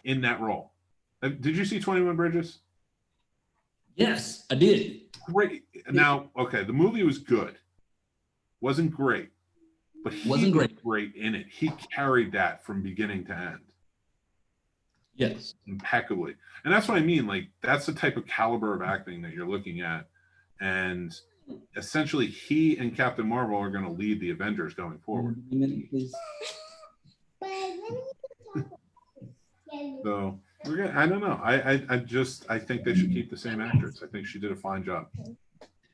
in that role. Did you see 21 Bridges? Yes, I did. Great. Now, okay, the movie was good. Wasn't great. But he was great in it. He carried that from beginning to end. Yes. Impeccably. And that's what I mean. Like, that's the type of caliber of acting that you're looking at. And essentially, he and Captain Marvel are going to lead the Avengers going forward. So, I don't know. I think they should keep the same actress. I think she did a fine job.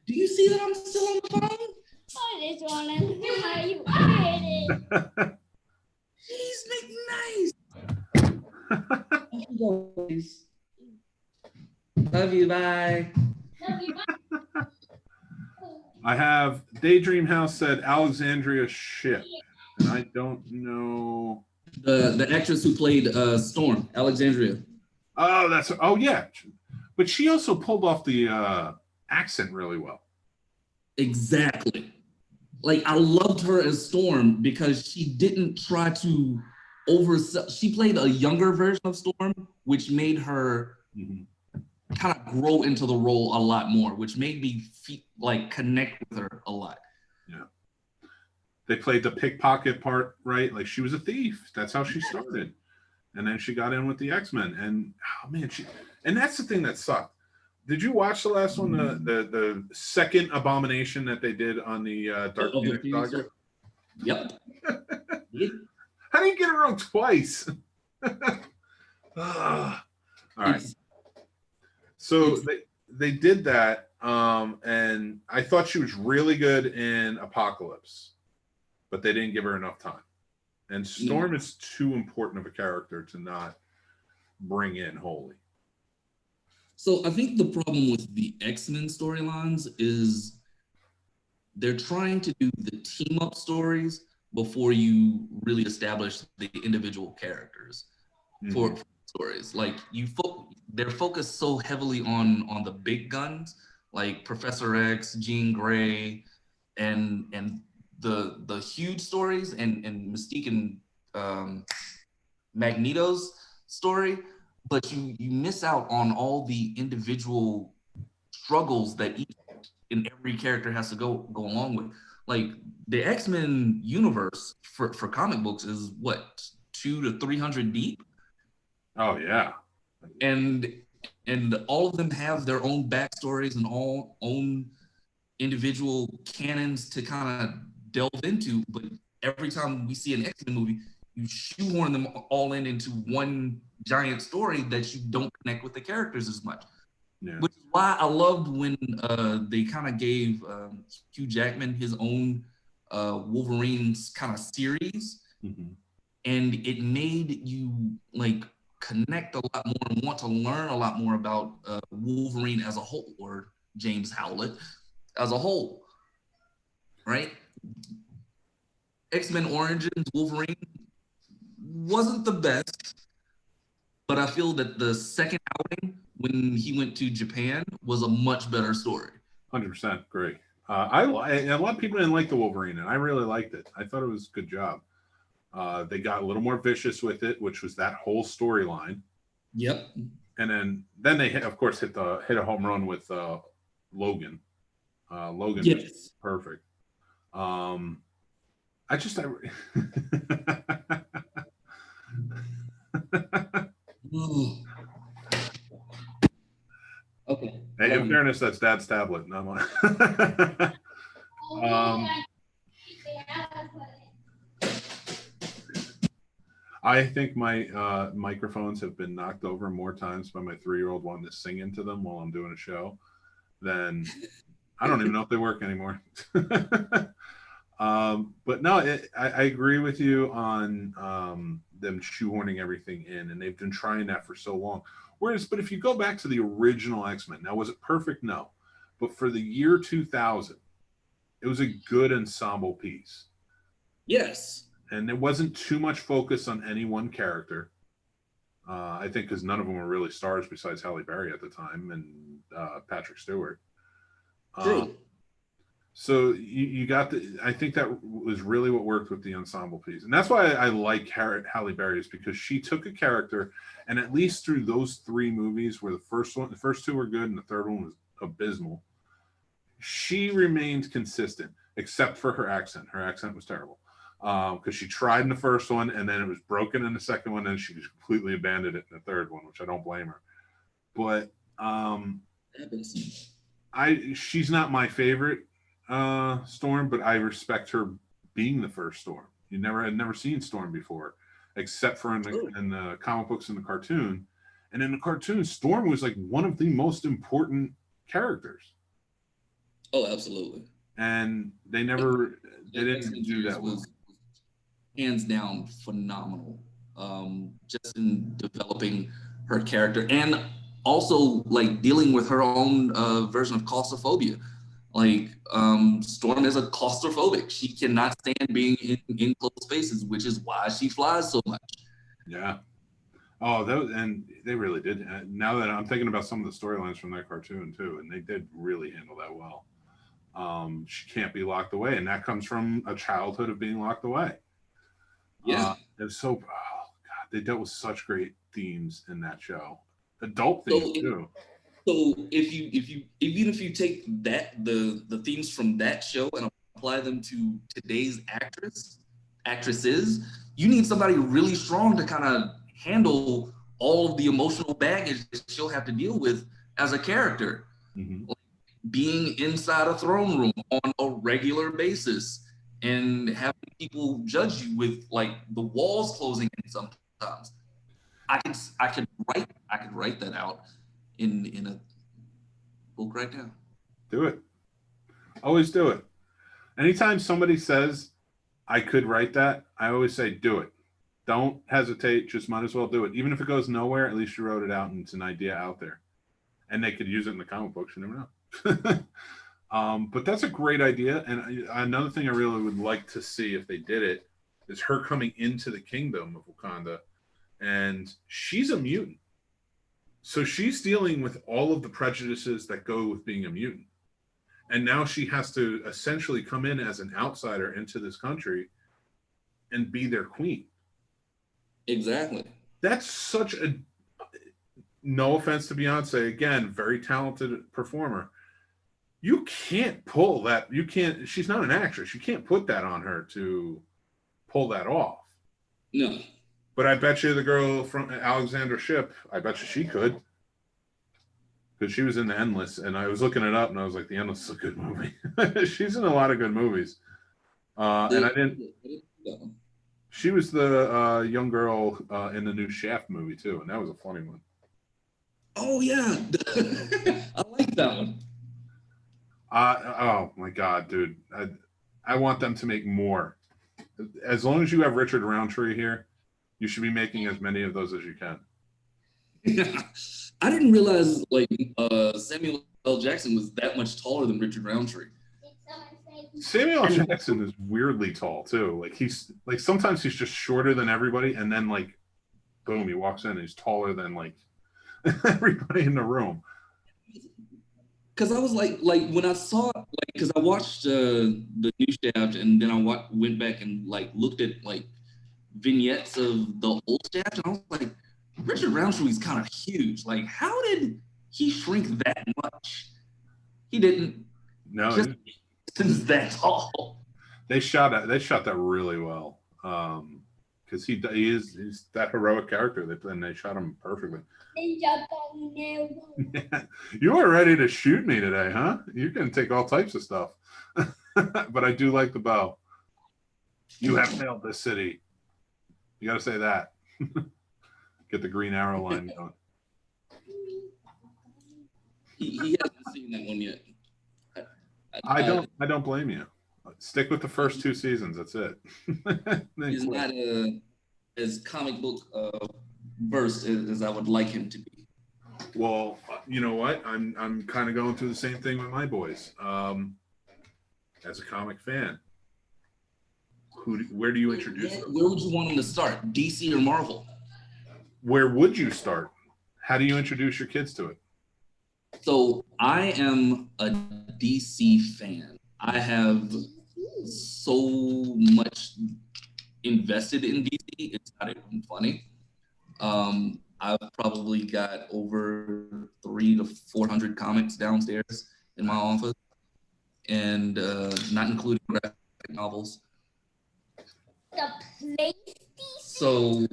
Do you see that I'm still on the phone? I just want to know how you did it. He's nice. Love you, bye. Love you, bye. I have Daydream House said Alexandria Shipp. And I don't know. The actress who played Storm, Alexandria. Oh, yeah. But she also pulled off the accent really well. Exactly. Like, I loved her as Storm because she didn't try to oversell. She played a younger version of Storm, which made her kind of grow into the role a lot more, which made me connect with her a lot. Yeah. They played the pickpocket part, right? Like, she was a thief. That's how she started. And then she got in with the X-Men. And, oh, man, and that's the thing that sucked. Did you watch the last one, the second abomination that they did on the Dark Phoenix Saga? Yep. How do you get it wrong twice? All right. So they did that, and I thought she was really good in Apocalypse, but they didn't give her enough time. And Storm is too important of a character to not bring in wholly. So I think the problem with the X-Men storylines is they're trying to do the team-up stories before you really establish the individual characters for stories. Like, they're focused so heavily on the big guns, like Professor X, Jean Grey, and the huge stories, and Mystique and Magneto's story. But you miss out on all the individual struggles that each and every character has to go along with. Like, the X-Men universe for comic books is what, 200 to 300 deep? Oh yeah. And all of them have their own backstories and all own individual canons to kind of delve into. But every time we see an X-Men movie, you shoehorn them all into one giant story that you don't connect with the characters as much. Yeah. Which is why I loved when they kind of gave Hugh Jackman his own Wolverine's kind of series. And it made you connect a lot more and want to learn a lot more about Wolverine as a whole, or James Howlett as a whole, right? X-Men Origins Wolverine wasn't the best, but I feel that the second outing when he went to Japan was a much better story. 100% great. A lot of people didn't like the Wolverine, and I really liked it. I thought it was a good job. They got a little more vicious with it, which was that whole storyline. Yep. And then they hit a home run with Logan. Logan Yes. is perfect. I just Oh. Okay. Hey, in fairness, that's Dad's tablet, not mine. I think my microphones have been knocked over more times by my 3-year-old wanting to sing into them while I'm doing a show than I don't even know if they work anymore. But no, I agree with you on them shoehorning everything in, and they've been trying that for so long. But if you go back to the original X-Men, now was it perfect? No. But for the year 2000, it was a good ensemble piece. Yes. And there wasn't too much focus on any one character. I think because none of them were really stars besides Halle Berry at the time and Patrick Stewart. True. So you got I think that was really what worked with the ensemble piece. And that's why I like Halle Berry, is because she took a character, and at least through those 3 movies, where the first 2 were good and the third one was abysmal, she remained consistent, except for her accent. Her accent was terrible. Because she tried in the first one, and then it was broken in the second one, and she just completely abandoned it in the third one, which I don't blame her. But she's not my favorite Storm, but I respect her being the first Storm. Had never seen Storm before, except for in the comic books and the cartoon. And in the cartoon, Storm was like one of the most important characters. Oh, absolutely. And they didn't do that well. Hands down phenomenal, just in developing her character, and also like dealing with her own version of claustrophobia. Like Storm is a claustrophobic. She cannot stand being in closed spaces, which is why she flies so much. Yeah. Oh, and they really did. Now that I'm thinking about some of the storylines from that cartoon too, and they did really handle that well. She can't be locked away, and that comes from a childhood of being locked away. Yeah. It's so, God, they dealt with such great themes in that show. Adult themes too. So even if you take the themes from that show and apply them to today's actresses, you need somebody really strong to kind of handle all of the emotional baggage that she'll have to deal with as a character. Mm-hmm. Like being inside a throne room on a regular basis and having people judge you with like the walls closing in sometimes. I could write that out in a book right now. Do it. Always do it. Anytime somebody says I could write that, I always say do it. Don't hesitate, just might as well do it. Even if it goes nowhere, at least you wrote it out and it's an idea out there. And they could use it in the comic books, you never know. But that's a great idea. And another thing I really would like to see if they did it is her coming into the kingdom of Wakanda. And she's a mutant. So she's dealing with all of the prejudices that go with being a mutant. And now she has to essentially come in as an outsider into this country and be their queen. Exactly. That's such a, no offense to Beyonce, again, very talented performer. You can't pull that. You can't, she's not an actress. You can't put that on her to pull that off. No. But I bet you the girl from Alexandra Shipp, I bet you she could. Because she was in The Endless, and I was looking it up, and I was like, The Endless is a good movie. She's in a lot of good movies. And I didn't... She was the young girl in the new Shaft movie, too, and that was a funny one. Oh, yeah. I like that one. Oh, my God, dude. I want them to make more. As long as you have Richard Roundtree here, you should be making as many of those as you can. I didn't realize like Samuel L. Jackson was that much taller than Richard Roundtree. Samuel L. Jackson is weirdly tall too. Like he's like sometimes he's just shorter than everybody, and then like boom, he walks in and he's taller than like everybody in the room. Because I was like when I saw like because I watched the new Shaft, and then I went back and like looked at like vignettes of the old Shaft, and I was like, Richard Roundtree is kind of huge. Like, how did he shrink that much? He didn't. No, Just that's all. they shot that really well. Because he's that heroic character and they shot him perfectly. You are ready to shoot me today, huh? You can take all types of stuff. But I do like the bow. You have failed this city. You got to say that. Get the Green Arrow line going. He hasn't seen that one yet. I don't blame you. Stick with the first 2 seasons. That's it. He's not as comic book versed as I would like him to be. Well, you know what? I'm kind of going through the same thing with my boys. As a comic fan, where do you introduce them? Where would you want them to start? DC or Marvel? Where would you start? How do you introduce your kids to it? So I am a DC fan. I have so much invested in DC. It's not even funny. I've probably got over 300 to 400 comics downstairs in my office, and not including graphic novels. The PlayStation. So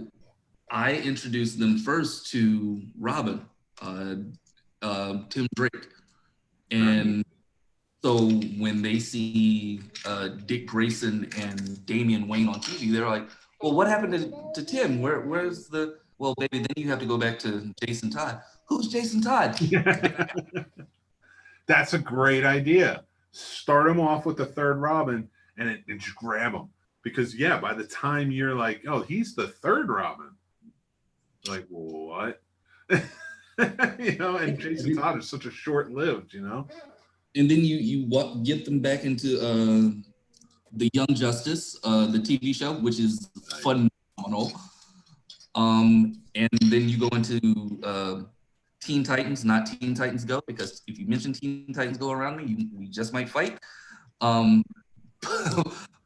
I introduced them first to Robin, Tim Drake, and so when they see Dick Grayson and Damian Wayne on TV, they're like, "Well, what happened to Tim? Where's the?" Well, baby, then you have to go back to Jason Todd. Who's Jason Todd? That's a great idea. Start them off with the third Robin and just grab them. Because, yeah, by the time you're like, oh, he's the third Robin. Like, what? You know, and Jason Todd is such a short-lived, you know? And then you get them back into the Young Justice, the TV show, which is phenomenal. And then you go into Teen Titans, not Teen Titans Go, because if you mention Teen Titans Go around me, we just might fight.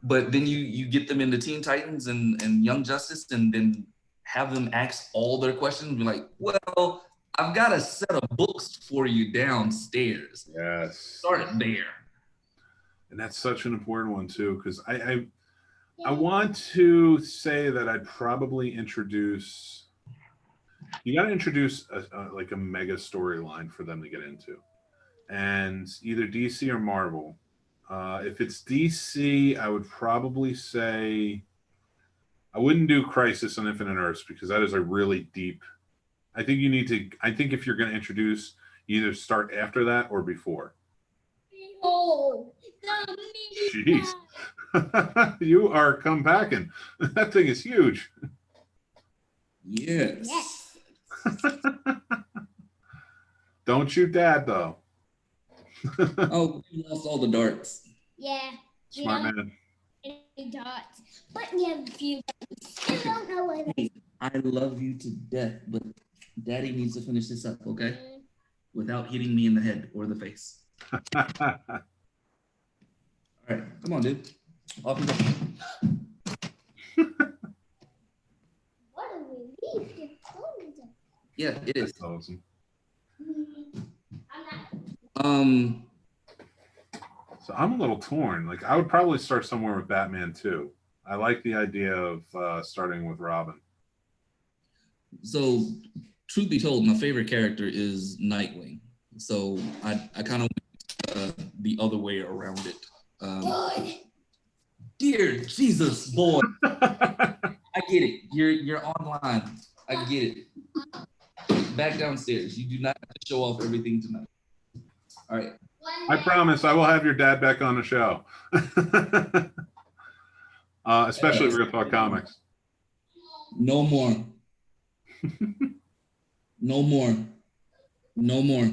But then you get them into Teen Titans and Young Justice, and then have them ask all their questions. Be like, well, I've got a set of books for you downstairs. Yes. Start there. And that's such an important one, too, because I want to say that I'd probably introduce... You got to introduce a mega storyline for them to get into. And either DC or Marvel. If it's DC, I would probably say... I wouldn't do Crisis on Infinite Earths because that is a really deep... I think if you're going to introduce, you either start after that or before. Oh, jeez. You are come packing. That thing is huge. Yes. Don't shoot Dad, though. Oh, you lost all the darts. Yeah. Smart man. Dots. But we have a few dots. I don't know what it is. I love you to death, but Daddy needs to finish this up, okay? Without hitting me in the head or the face. All right, come on, dude. Off you go. What a relief. Your phone is up. Yeah, it is. That's awesome. So I'm a little torn. Like, I would probably start somewhere with Batman too. I like the idea of starting with Robin. So, truth be told, my favorite character is Nightwing. So I kind of went the other way around it. Dear Jesus, boy, I get it. You're online. I get it. Back downstairs. You do not have to show off everything tonight. All right. I promise I will have your dad back on the show. Especially if we're going to talk comics. No more. No more. No more.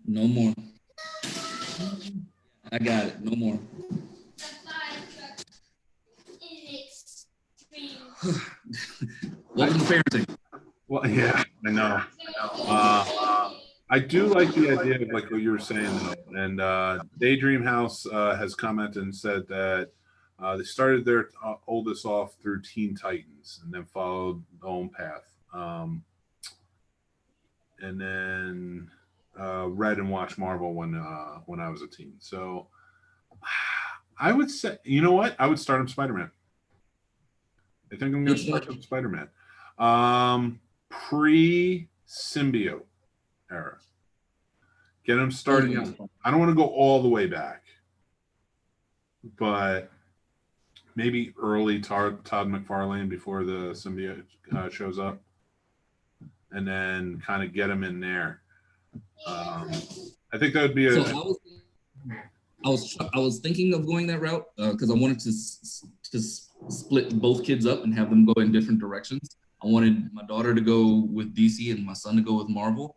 No more. I got it. No more. Welcome to parenting. Well, yeah, I know. I do like the idea of like what you were saying, though. And Daydream House has commented and said that they started their oldest off through Teen Titans and then followed their own path. And then read and watched Marvel when I was a teen. So I would say, you know what? I would start him Spider-Man. I think I'm going to start him Spider-Man. Pre-symbiote era. Get him starting out. I don't want to go all the way back, but maybe early Todd McFarlane before the symbiote shows up, and then kind of get him in there. I think that would be a. So I was thinking of going that route because I wanted to split both kids up and have them go in different directions. I wanted my daughter to go with DC and my son to go with Marvel.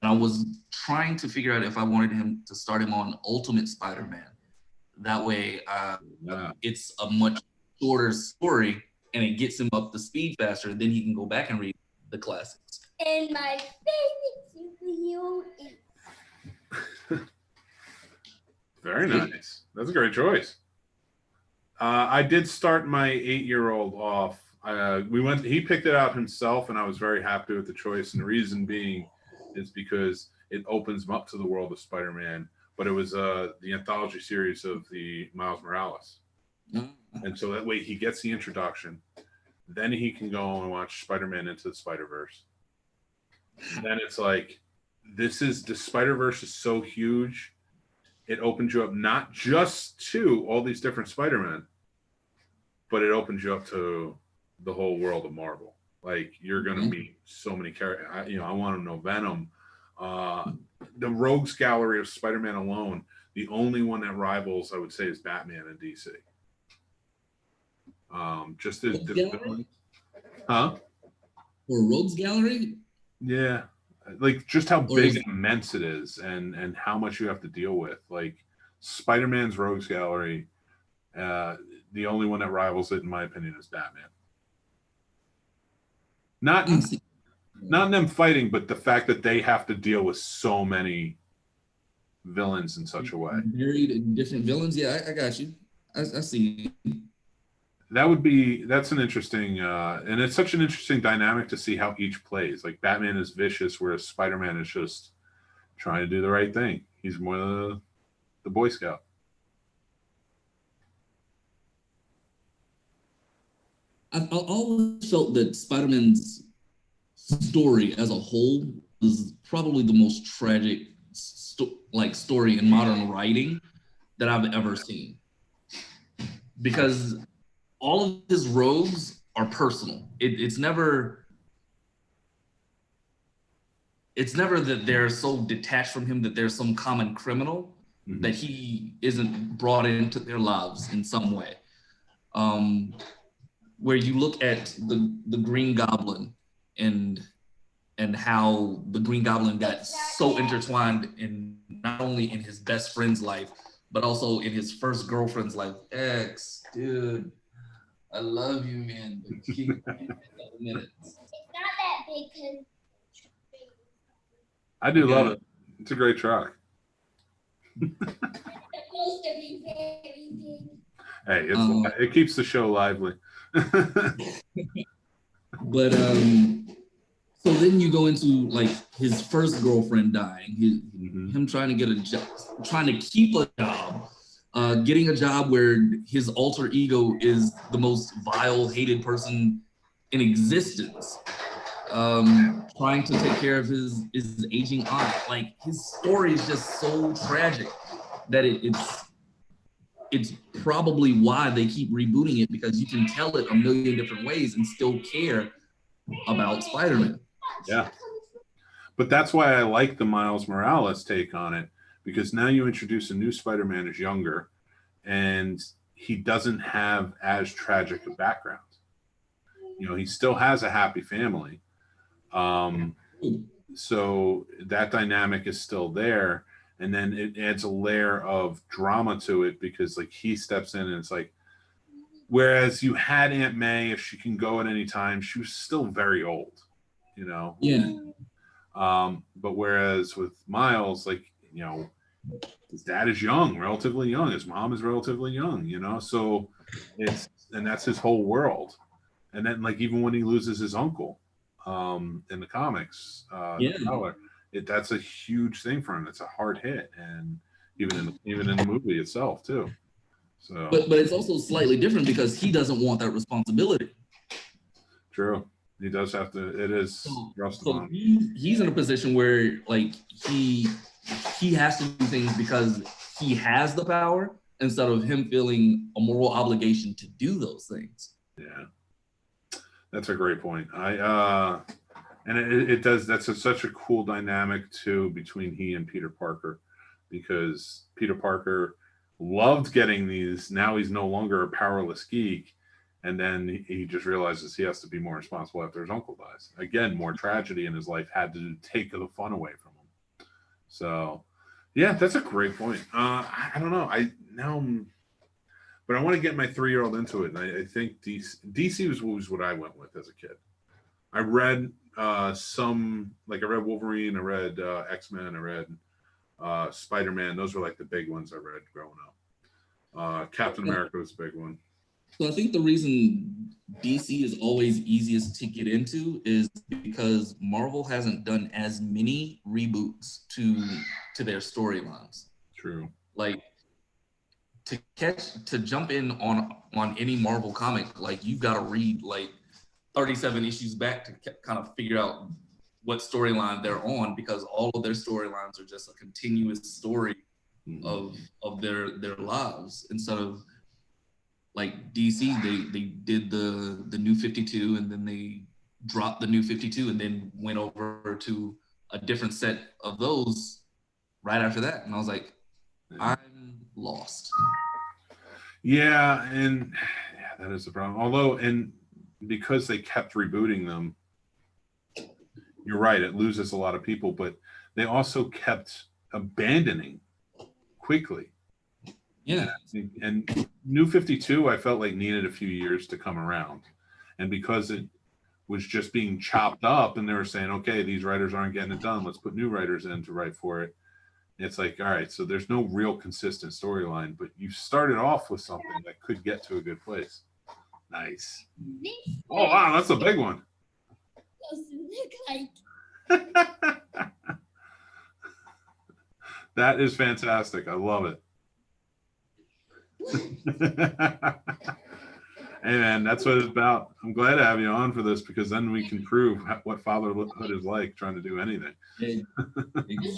And I was trying to figure out if I wanted him to start him on Ultimate Spider-Man. That way, it's a much shorter story and it gets him up to speed faster. Then he can go back and read the classics. And my favorite superhero is... Very nice. That's a great choice. I did start my 8-year-old off. He picked it out himself, and I was very happy with the choice. And the reason being is because it opens him up to the world of Spider-Man. But it was the anthology series of the Miles Morales. And so that way he gets the introduction. Then he can go and watch Spider-Man Into the Spider-Verse. And then it's like, the Spider-Verse is so huge. It opens you up not just to all these different Spider-Men, but it opens you up to the whole world of Marvel. Like, you're going to meet so many characters. I want to know Venom. The Rogues Gallery of Spider-Man alone, the only one that rivals, I would say, is Batman and DC. Just as Gallery? Huh? Or Rogues Gallery? Yeah. Like, just how big and immense it is, and how much you have to deal with. Like, Spider-Man's Rogues Gallery, the only one that rivals it, in my opinion, is Batman. Not in them fighting, but the fact that they have to deal with so many villains in such a way. Married different villains? Yeah, I got you. I see. That's an interesting, and it's such an interesting dynamic to see how each plays. Like, Batman is vicious, whereas Spider-Man is just trying to do the right thing. He's more the Boy Scout. I've always felt that Spider-Man's story as a whole is probably the most tragic story in modern writing that I've ever seen. Because all of his rogues are personal. It's never that they're so detached from him that there's some common criminal that he isn't brought into their lives in some way. Where you look at the Green Goblin and how the Green Goblin got so intertwined in not only in his best friend's life, but also in his first girlfriend's life. X, dude, I love you, man. But keep it a minute. It's not that big because... I do love it. It's a great truck. It's supposed to be very big. Hey, it keeps the show lively. But so then you go into like his first girlfriend dying, him trying to get a job, trying to keep a job, getting a job where his alter ego is the most vile, hated person in existence, trying to take care of his aging aunt. Like, his story is just so tragic that it's probably why they keep rebooting it, because you can tell it a million different ways and still care about Spider-Man. Yeah. But that's why I like the Miles Morales take on it, because now you introduce a new Spider-Man who's younger, and he doesn't have as tragic a background. He still has a happy family. So that dynamic is still there. And then it adds a layer of drama to it, because like he steps in and it's like, whereas you had Aunt May, if she can go at any time, she was still very old, Yeah. But whereas with Miles, like, his dad is young, relatively young. His mom is relatively young, so and that's his whole world. And then like, even when he loses his uncle, in the comics, Prowler, that's a huge thing for him. It's a hard hit, and even in the movie itself too. So, but it's also slightly different because he doesn't want that responsibility. True, he does have to. It is so he's in a position where like he has to do things because he has the power instead of him feeling a moral obligation to do those things. Yeah, that's a great point. And it does. That's such a cool dynamic too between he and Peter Parker, because Peter Parker loved getting these. Now he's no longer a powerless geek, and then he just realizes he has to be more responsible after his uncle dies. Again, more tragedy in his life had to take the fun away from him. So, yeah, that's a great point. I don't know. But I want to get my 3-year-old into it, and I think DC was always what I went with as a kid. I read I read Wolverine, I read X-Men, I read Spider-Man. Those were like the big ones I read growing up. Captain America was a big one. So I think the reason DC is always easiest to get into is because Marvel hasn't done as many reboots to their storylines. True. Like to jump in on any Marvel comic, like you've got to read like 37 issues back to kind of figure out what storyline they're on, because all of their storylines are just a continuous story of their lives, instead of like DC, they did the New 52 and then they dropped the New 52 and then went over to a different set of those right after that. And I was like, I'm lost. Yeah, and that is the problem. Although, and because they kept rebooting them, you're right, it loses a lot of people, but they also kept abandoning quickly. Yeah. And New 52, I felt like needed a few years to come around. And because it was just being chopped up and they were saying, okay, these writers aren't getting it done, let's put new writers in to write for it. It's like, all right, so there's no real consistent storyline, but you started off with something that could get to a good place. Nice. Oh, wow, that's a big one. That is fantastic. I love it. Hey, man, that's what it's about. I'm glad to have you on for this, because then we can prove what fatherhood is like, trying to do anything. Exactly.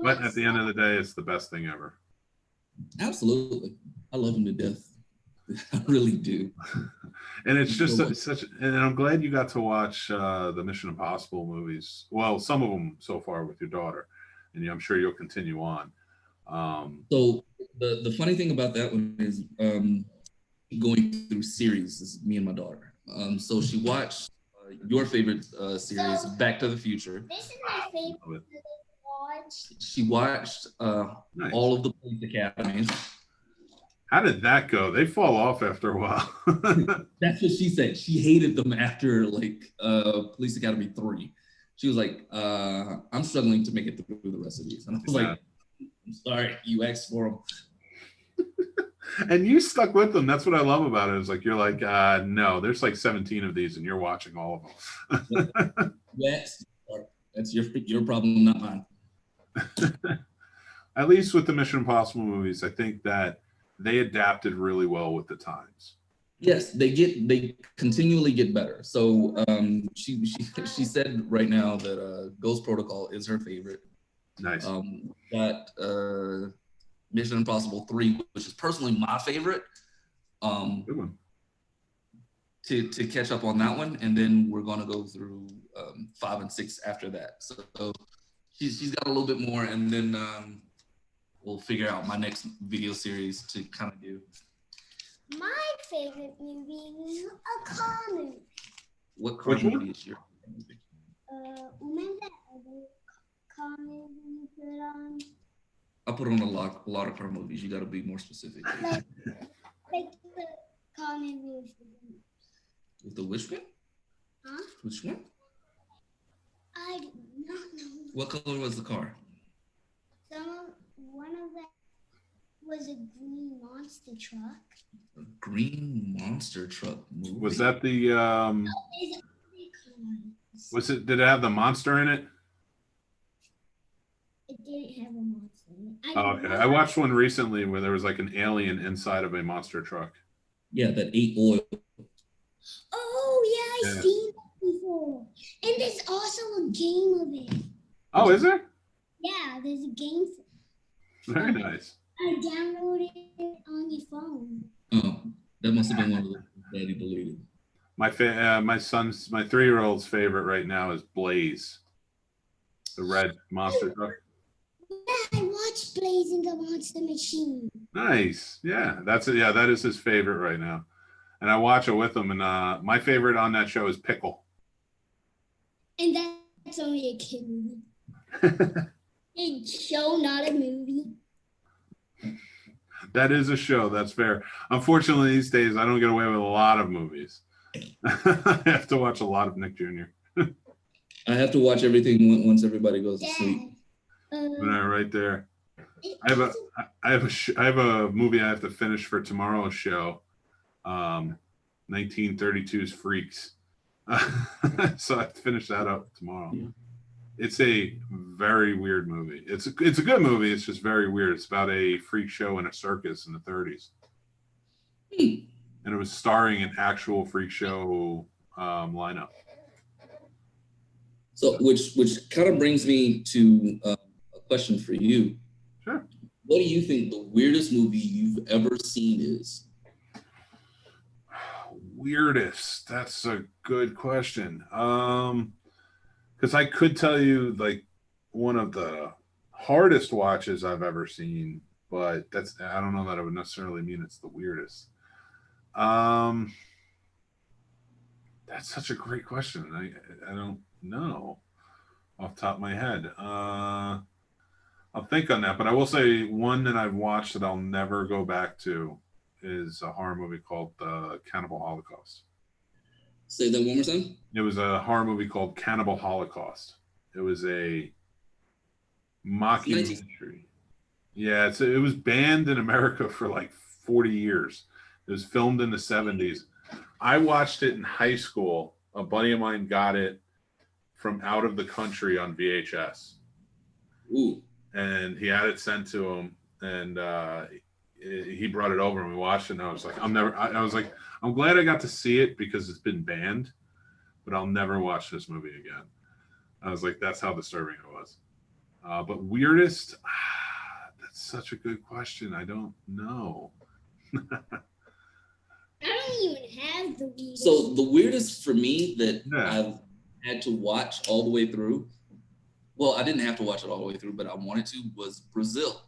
But at the end of the day, it's the best thing ever. Absolutely. I love him to death. I really do. And it's just and I'm glad you got to watch the Mission Impossible movies. Well, some of them so far with your daughter, and I'm sure you'll continue on. So the funny thing about that one is going through series is me and my daughter. So she watched your favorite series, Back to the Future. This is my favorite to watch. She watched Nice. all of the Police Academies. How did that go? They fall off after a while. That's what she said. She hated them after like Police Academy 3. She was like, I'm struggling to make it through the rest of these. And I was like, I'm sorry, you asked for them. And you stuck with them. That's what I love about it. It's like, you're like, no, there's like 17 of these and you're watching all of them. Yes, that's your problem, not mine. At least with the Mission Impossible movies, I think that they adapted really well with the times. Yes, they continually get better. So she said right now that Ghost Protocol is her favorite. Nice. Got Mission Impossible 3, which is personally my favorite. Good one. To catch up on that one, and then we're gonna go through 5 and 6 after that. So she's got a little bit more, and then we'll figure out my next video series to kind of do. My favorite movie is a car movie. What car movie is your favorite? Remember that other car movie you put on? I put on a lot of car movies. You got to be more specific. Like the car movie With the which one? Huh? Which one? I do not know. What color was the car? One of them was a green monster truck. A green monster truck movie. Was that the did it have the monster in it? didn't have a monster in it. Oh, okay. I watched one recently where there was like an alien inside of a monster truck. Yeah, that ate oil. Oh, yeah, Yeah. I've seen that before. And there's also a game of it. Oh, is there? Yeah, there's a game. Very nice. I downloaded it on your phone. Oh, that must have been one of the that he deleted. My 3-year-old's favorite right now is Blaze, the red monster truck. Yeah, I watched Blaze in the Monster Machine. Nice. Yeah, that's it. Yeah, that is his favorite right now. And I watch it with him. And my favorite on that show is Pickle. And that's only a kid movie. A show, not a movie. That is a show. That's fair. Unfortunately, these days, I don't get away with a lot of movies. I have to watch a lot of Nick Jr. I have to watch everything once everybody goes to sleep. Right there. I have a movie I have to finish for tomorrow's show. 1932's Freaks. So I finish that up tomorrow. Yeah. It's a very weird movie. It's a good movie. It's just very weird. It's about a freak show in a circus in the 30s. And it was starring an actual freak show lineup. So, which kind of brings me to a question for you. Sure. What do you think the weirdest movie you've ever seen is? Weirdest. That's a good question. Because I could tell you like one of the hardest watches I've ever seen, but I don't know that it would necessarily mean it's the weirdest. That's such a great question. I don't know off the top of my head. I'll think on that, but I will say one that I've watched that I'll never go back to is a horror movie called Cannibal Holocaust. Say that one more time. It was a horror movie called Cannibal Holocaust. It was a mockumentary. Yeah, it was banned in America for like 40 years. It was filmed in the 70s. I watched it in high school. A buddy of mine got it from out of the country on VHS. Ooh. And he had it sent to him, and he brought it over and we watched it. And I was like, I'm glad I got to see it because it's been banned, but I'll never watch this movie again. I was like, that's how disturbing it was. But weirdest, that's such a good question. I don't know. I don't even have the weirdest. So the weirdest for me that Yeah. I've had to watch all the way through, well, I didn't have to watch it all the way through, but I wanted to, was Brazil.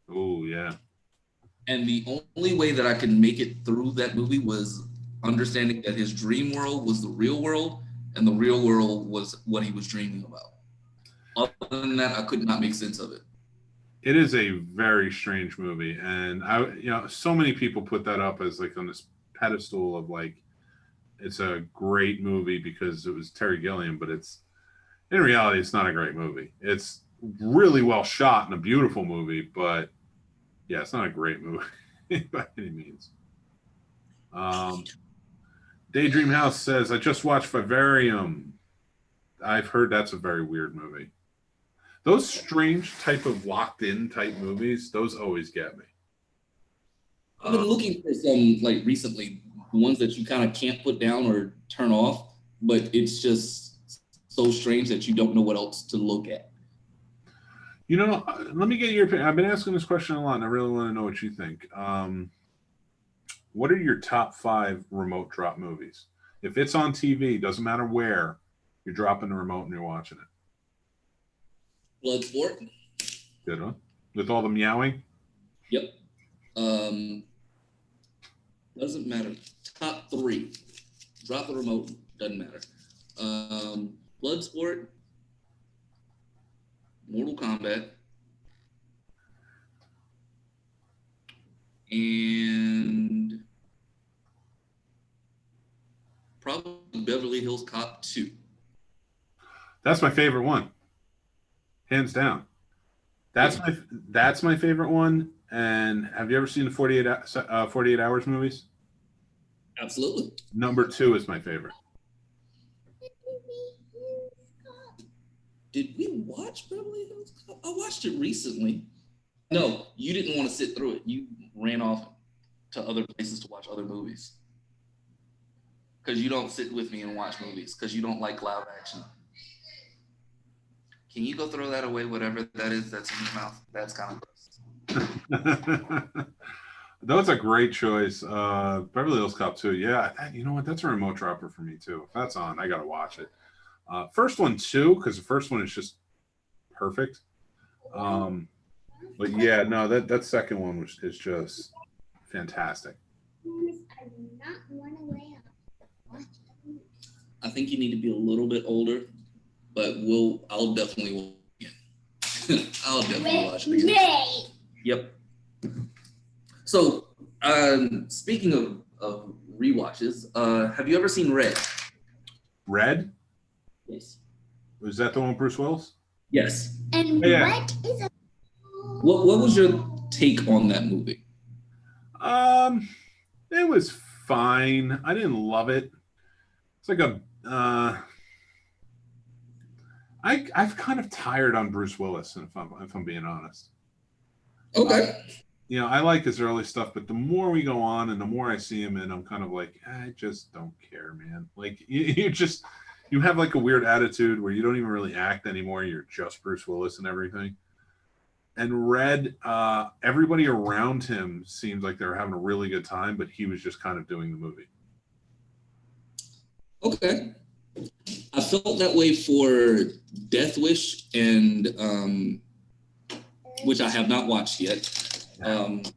Oh, yeah. And the only way that I could make it through that movie was understanding that his dream world was the real world and the real world was what he was dreaming about. Other than that, I could not make sense of it. It is a very strange movie. And so many people put that up as like on this pedestal of like, it's a great movie because it was Terry Gilliam, but in reality, it's not a great movie. It's really well shot and a beautiful movie, but yeah, it's not a great movie by any means. Daydream House says, I just watched Vivarium. I've heard that's a very weird movie. Those strange type of locked in type movies, those always get me. I've been looking for some, like recently, ones that you kind of can't put down or turn off, but it's just so strange that you don't know what else to look at. Let me get your opinion. I've been asking this question a lot, and I really want to know what you think. What are your top 5 remote drop movies? If it's on TV, doesn't matter where, you're dropping the remote and you're watching it. Bloodsport. Good one. With all the meowing? Yep. Doesn't matter. Top 3. Drop the remote. Doesn't matter. Bloodsport. Mortal Kombat. And probably Beverly Hills Cop 2. That's my favorite one. Hands down. That's my favorite one. And have you ever seen the 48 Hours movies? Absolutely. Number 2 is my favorite. Did we watch Beverly Hills Cop? I watched it recently. No, you didn't want to sit through it. You ran off to other places to watch other movies. Because you don't sit with me and watch movies. Because you don't like live action. Can you go throw that away, whatever that is that's in your mouth? That's kind of gross. That's a great choice. Beverly Hills Cop 2. Yeah, you know what? That's a remote dropper for me too. If that's on, I gotta watch it. First one too, because the first one is just perfect. But yeah, no, that second one is just fantastic. I think you need to be a little bit older, but I'll definitely watch it again. I'll definitely watch it again. Yep. So, speaking of rewatches, have you ever seen Red? Red? Yes. Was that the one with Bruce Willis? Yes. And what is a... What was your take on that movie? It was fine. I didn't love it. It's like I've kind of tired on Bruce Willis, if I'm being honest. Okay. I like his early stuff, but the more we go on and the more I see him in, I'm kind of like, I just don't care, man. Like you have like a weird attitude where you don't even really act anymore. You're just Bruce Willis and everything. And Red, everybody around him seemed like they were having a really good time, but he was just kind of doing the movie. Okay. I felt that way for Death Wish and which I have not watched yet. And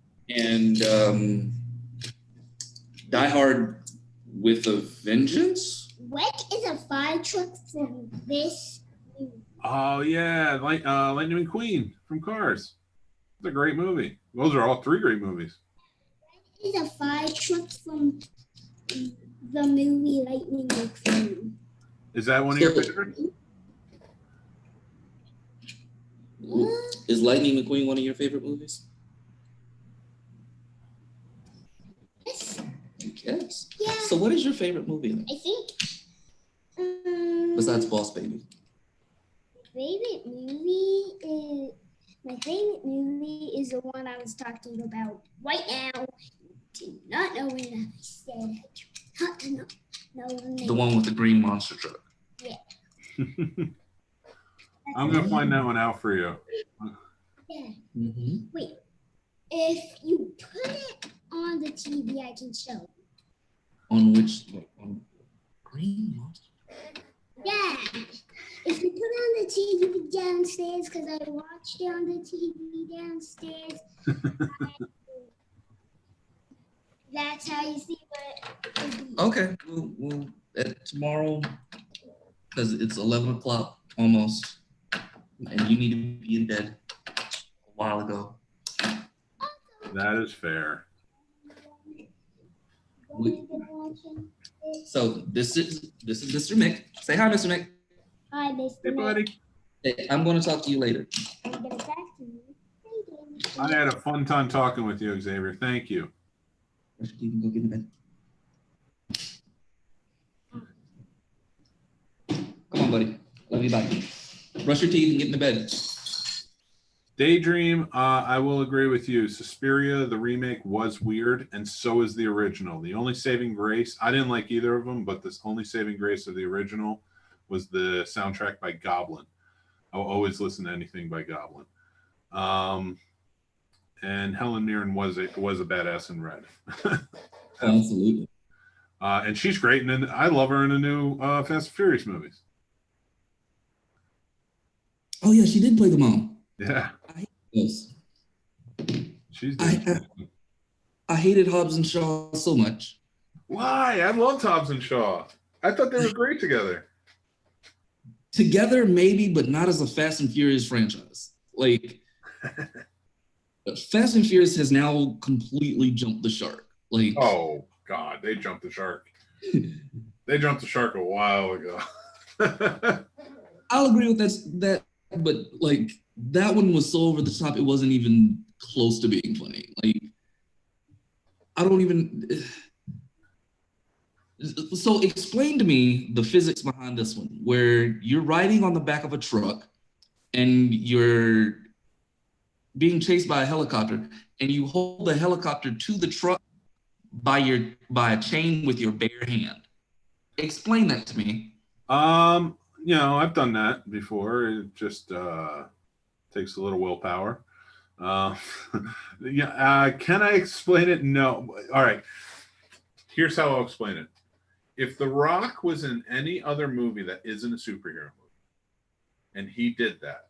Die Hard with a Vengeance. What is a fire truck from this movie? Oh yeah, Lightning McQueen from Cars. It's a great movie. Those are all three great movies. What is a fire truck from the movie Lightning McQueen? Is that one of your favorites? Is Lightning McQueen one of your favorite movies? Yes. Yeah. So what is your favorite movie then? I think. Besides Boss Baby. My favorite movie is the one I was talking about right now. Do not know when I said it. The one with the green monster truck. Yeah. I'm gonna find that one out for you. Yeah. Mm-hmm. Wait. If you put it on the TV, I can show. On which? On green monster. Yeah. If you put it on the TV downstairs, because I watched it on the TV downstairs. That's how you see what. Okay. We'll tomorrow, because it's 11 o'clock almost, and you need to be in bed a while ago. That is fair. So this is Mr. Mick. Say hi, Mr. Mick. Hi, Mr. Hey, buddy. Hey, I'm going to talk to you later. I'm gonna talk to you. I had a fun time talking with you, Xavier. Thank you. Brush your teeth and go get in bed. Come on, buddy. Love you, bye. Brush your teeth and get in the bed. Daydream, I will agree with you. Suspiria, the remake, was weird, and so is the original. The only saving grace, I didn't like either of them, but the only saving grace of the original was the soundtrack by Goblin. I will always listen to anything by Goblin. And Helen Mirren was a badass in Red. Absolutely. And she's great, and I love her in the new Fast and Furious movies. Oh yeah, she did play the mom. Yeah. I hate those. She's I hated Hobbs and Shaw so much. Why? I loved Hobbs and Shaw. I thought they were great together. Together, maybe, but not as a Fast and Furious franchise. Like, Fast and Furious has now completely jumped the shark. Like, oh God, they jumped the shark. They jumped the shark a while ago. I'll agree with that, but like that one was so over the top, it wasn't even close to being funny. Like, I don't even. So explain to me the physics behind this one, where you're riding on the back of a truck and you're being chased by a helicopter, and you hold the helicopter to the truck by a chain with your bare hand. Explain that to me. I've done that before. It just takes a little willpower. Can I explain it? No. All right. Here's how I'll explain it. If The Rock was in any other movie that isn't a superhero movie, and he did that,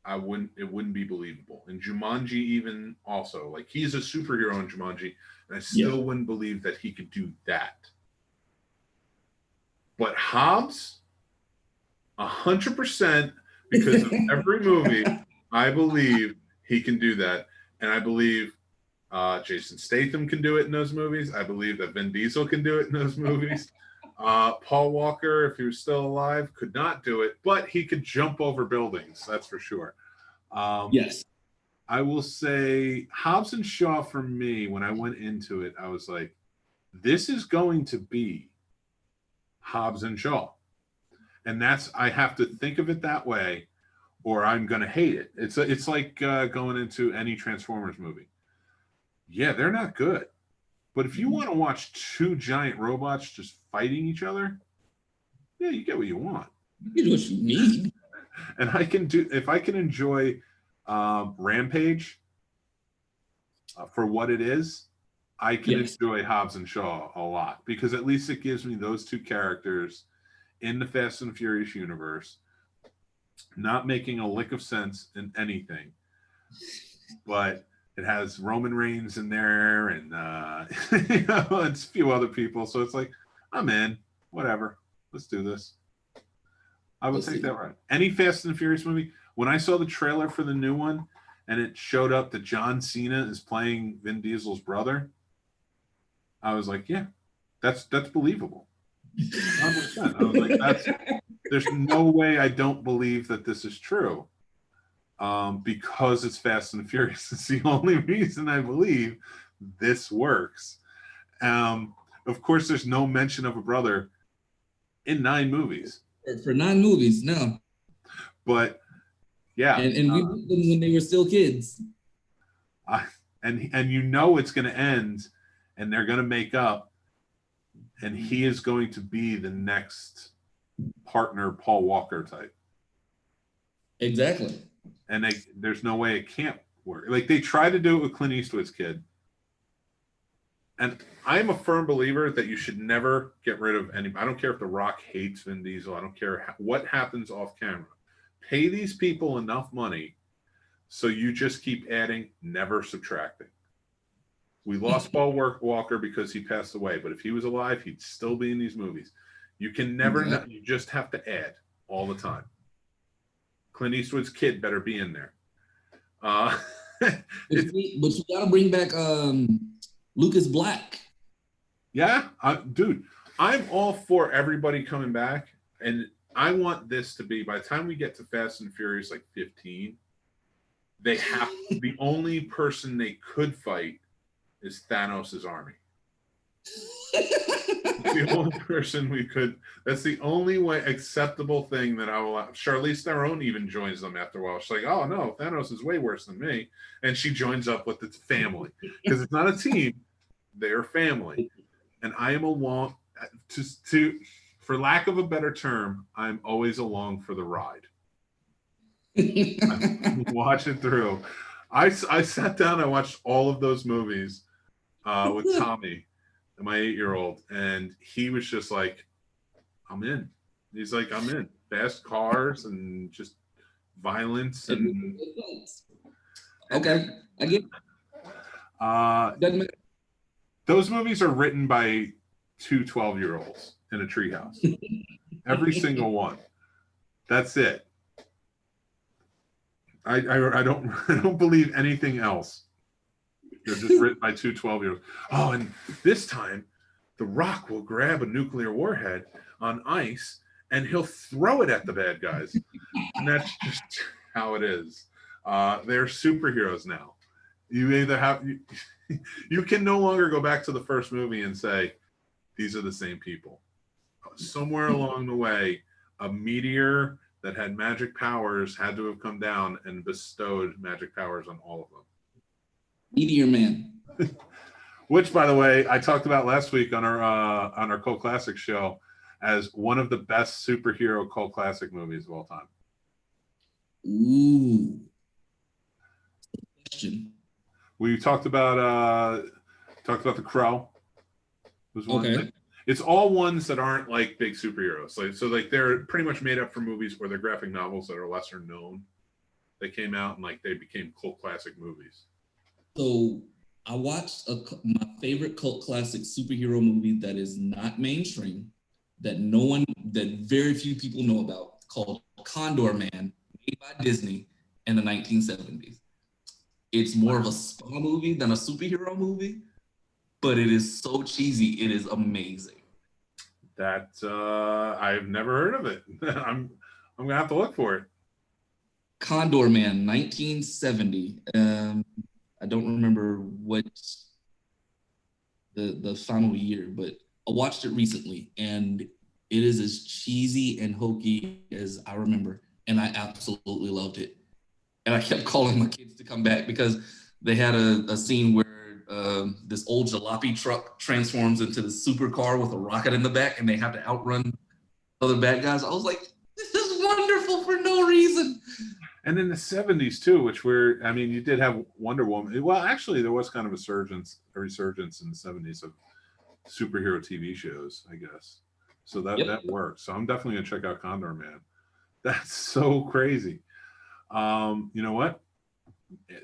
it wouldn't be believable. In Jumanji, even also, like, he's a superhero in Jumanji, and I still wouldn't believe that he could do that. But Hobbs, 100%, because of every movie, I believe he can do that. And I believe Jason Statham can do it in those movies. I believe that Vin Diesel can do it in those movies. Paul Walker, if he was still alive, could not do it, but he could jump over buildings. That's for sure. Yes. I will say Hobbs and Shaw, for me, when I went into it, I was like, this is going to be Hobbs and Shaw. And I have to think of it that way, or I'm going to hate it. It's like going into any Transformers movie. Yeah, they're not good. But if you want to watch two giant robots just fighting each other, yeah, you get what you want. You get what you need. And if I can enjoy Rampage for what it is, I can enjoy Hobbs and Shaw a lot, because at least it gives me those two characters in the Fast and Furious universe, not making a lick of sense in anything, but it has Roman Reigns in there, and it's a few other people, so it's like, I'm in, whatever, let's do this. I would take that right. Any Fast and Furious movie, when I saw the trailer for the new one and it showed up that John Cena is playing Vin Diesel's brother, I was like, yeah, that's believable. 100%. I was like, there's no way I don't believe that this is true, because it's Fast and Furious. It's the only reason I believe this works. Of course, there's no mention of a brother in 9 movies. For 9 movies, no. But yeah, and we met them when they were still kids. And it's going to end, and they're going to make up, and he is going to be the next partner Paul Walker type. Exactly. And there's no way it can't work. Like, they tried to do it with Clint Eastwood's kid. And I am a firm believer that you should never get rid of any. I don't care if The Rock hates Vin Diesel. I don't care what happens off camera. Pay these people enough money so you just keep adding, never subtracting. We lost Paul Walker because he passed away, but if he was alive, he'd still be in these movies. You can never know. You just have to add all the time. Clint Eastwood's kid better be in there. But you got to bring back Lucas Black. Yeah, dude, I'm all for everybody coming back, and I want this to be, by the time we get to Fast and Furious like 15, they have the only person they could fight is Thanos' army. The only person we could. That's the only way acceptable thing that I will. Charlize Theron even joins them after a while. She's like, "Oh no, Thanos is way worse than me," and she joins up with the family, because it's not a team; they're family. And I am along to, for lack of a better term, I'm always along for the ride. Watch it through. I sat down. I watched all of those movies with Tommy, my 8-year-old, and he was just like, I'm in. He's like, I'm in. Fast cars and just violence. And okay, I get it. Those movies are written by 2 12-year-olds in a treehouse. Every single one. That's it. I don't believe anything else. They're just written by 2 12-year-olds. Oh, and this time, The Rock will grab a nuclear warhead on ice, and he'll throw it at the bad guys. And that's just how it is. They're superheroes now. You either have... You can no longer go back to the first movie and say, these are the same people. Somewhere along the way, a meteor that had magic powers had to have come down and bestowed magic powers on all of them. Meteor Man. Which, by the way, I talked about last week on our Cult Classic show as one of the best superhero cult classic movies of all time. Ooh. Question. We talked about The Crow. Was one Okay. thing. It's all ones that aren't like big superheroes. Like they're pretty much made up for movies or they're graphic novels that are lesser known. They came out and like they became cult classic movies. So I watched my favorite cult classic superhero movie that is not mainstream, that very few people know about, called Condor Man, made by Disney in the 1970s. It's more of a spa movie than a superhero movie, but it is so cheesy. It is amazing. That I've never heard of it. I'm gonna have to look for it. Condor Man, 1970. I don't remember what the final year, but I watched it recently, and it is as cheesy and hokey as I remember, and I absolutely loved it. And I kept calling my kids to come back because they had a scene where this old jalopy truck transforms into the supercar with a rocket in the back, and they have to outrun other bad guys. I was like, this is wonderful for no reason. And in the 70s too, you did have Wonder Woman. Well, actually, there was kind of a resurgence in the 70s of superhero TV shows, I guess. So that works. So I'm definitely gonna check out Condor Man. That's so crazy. You know what?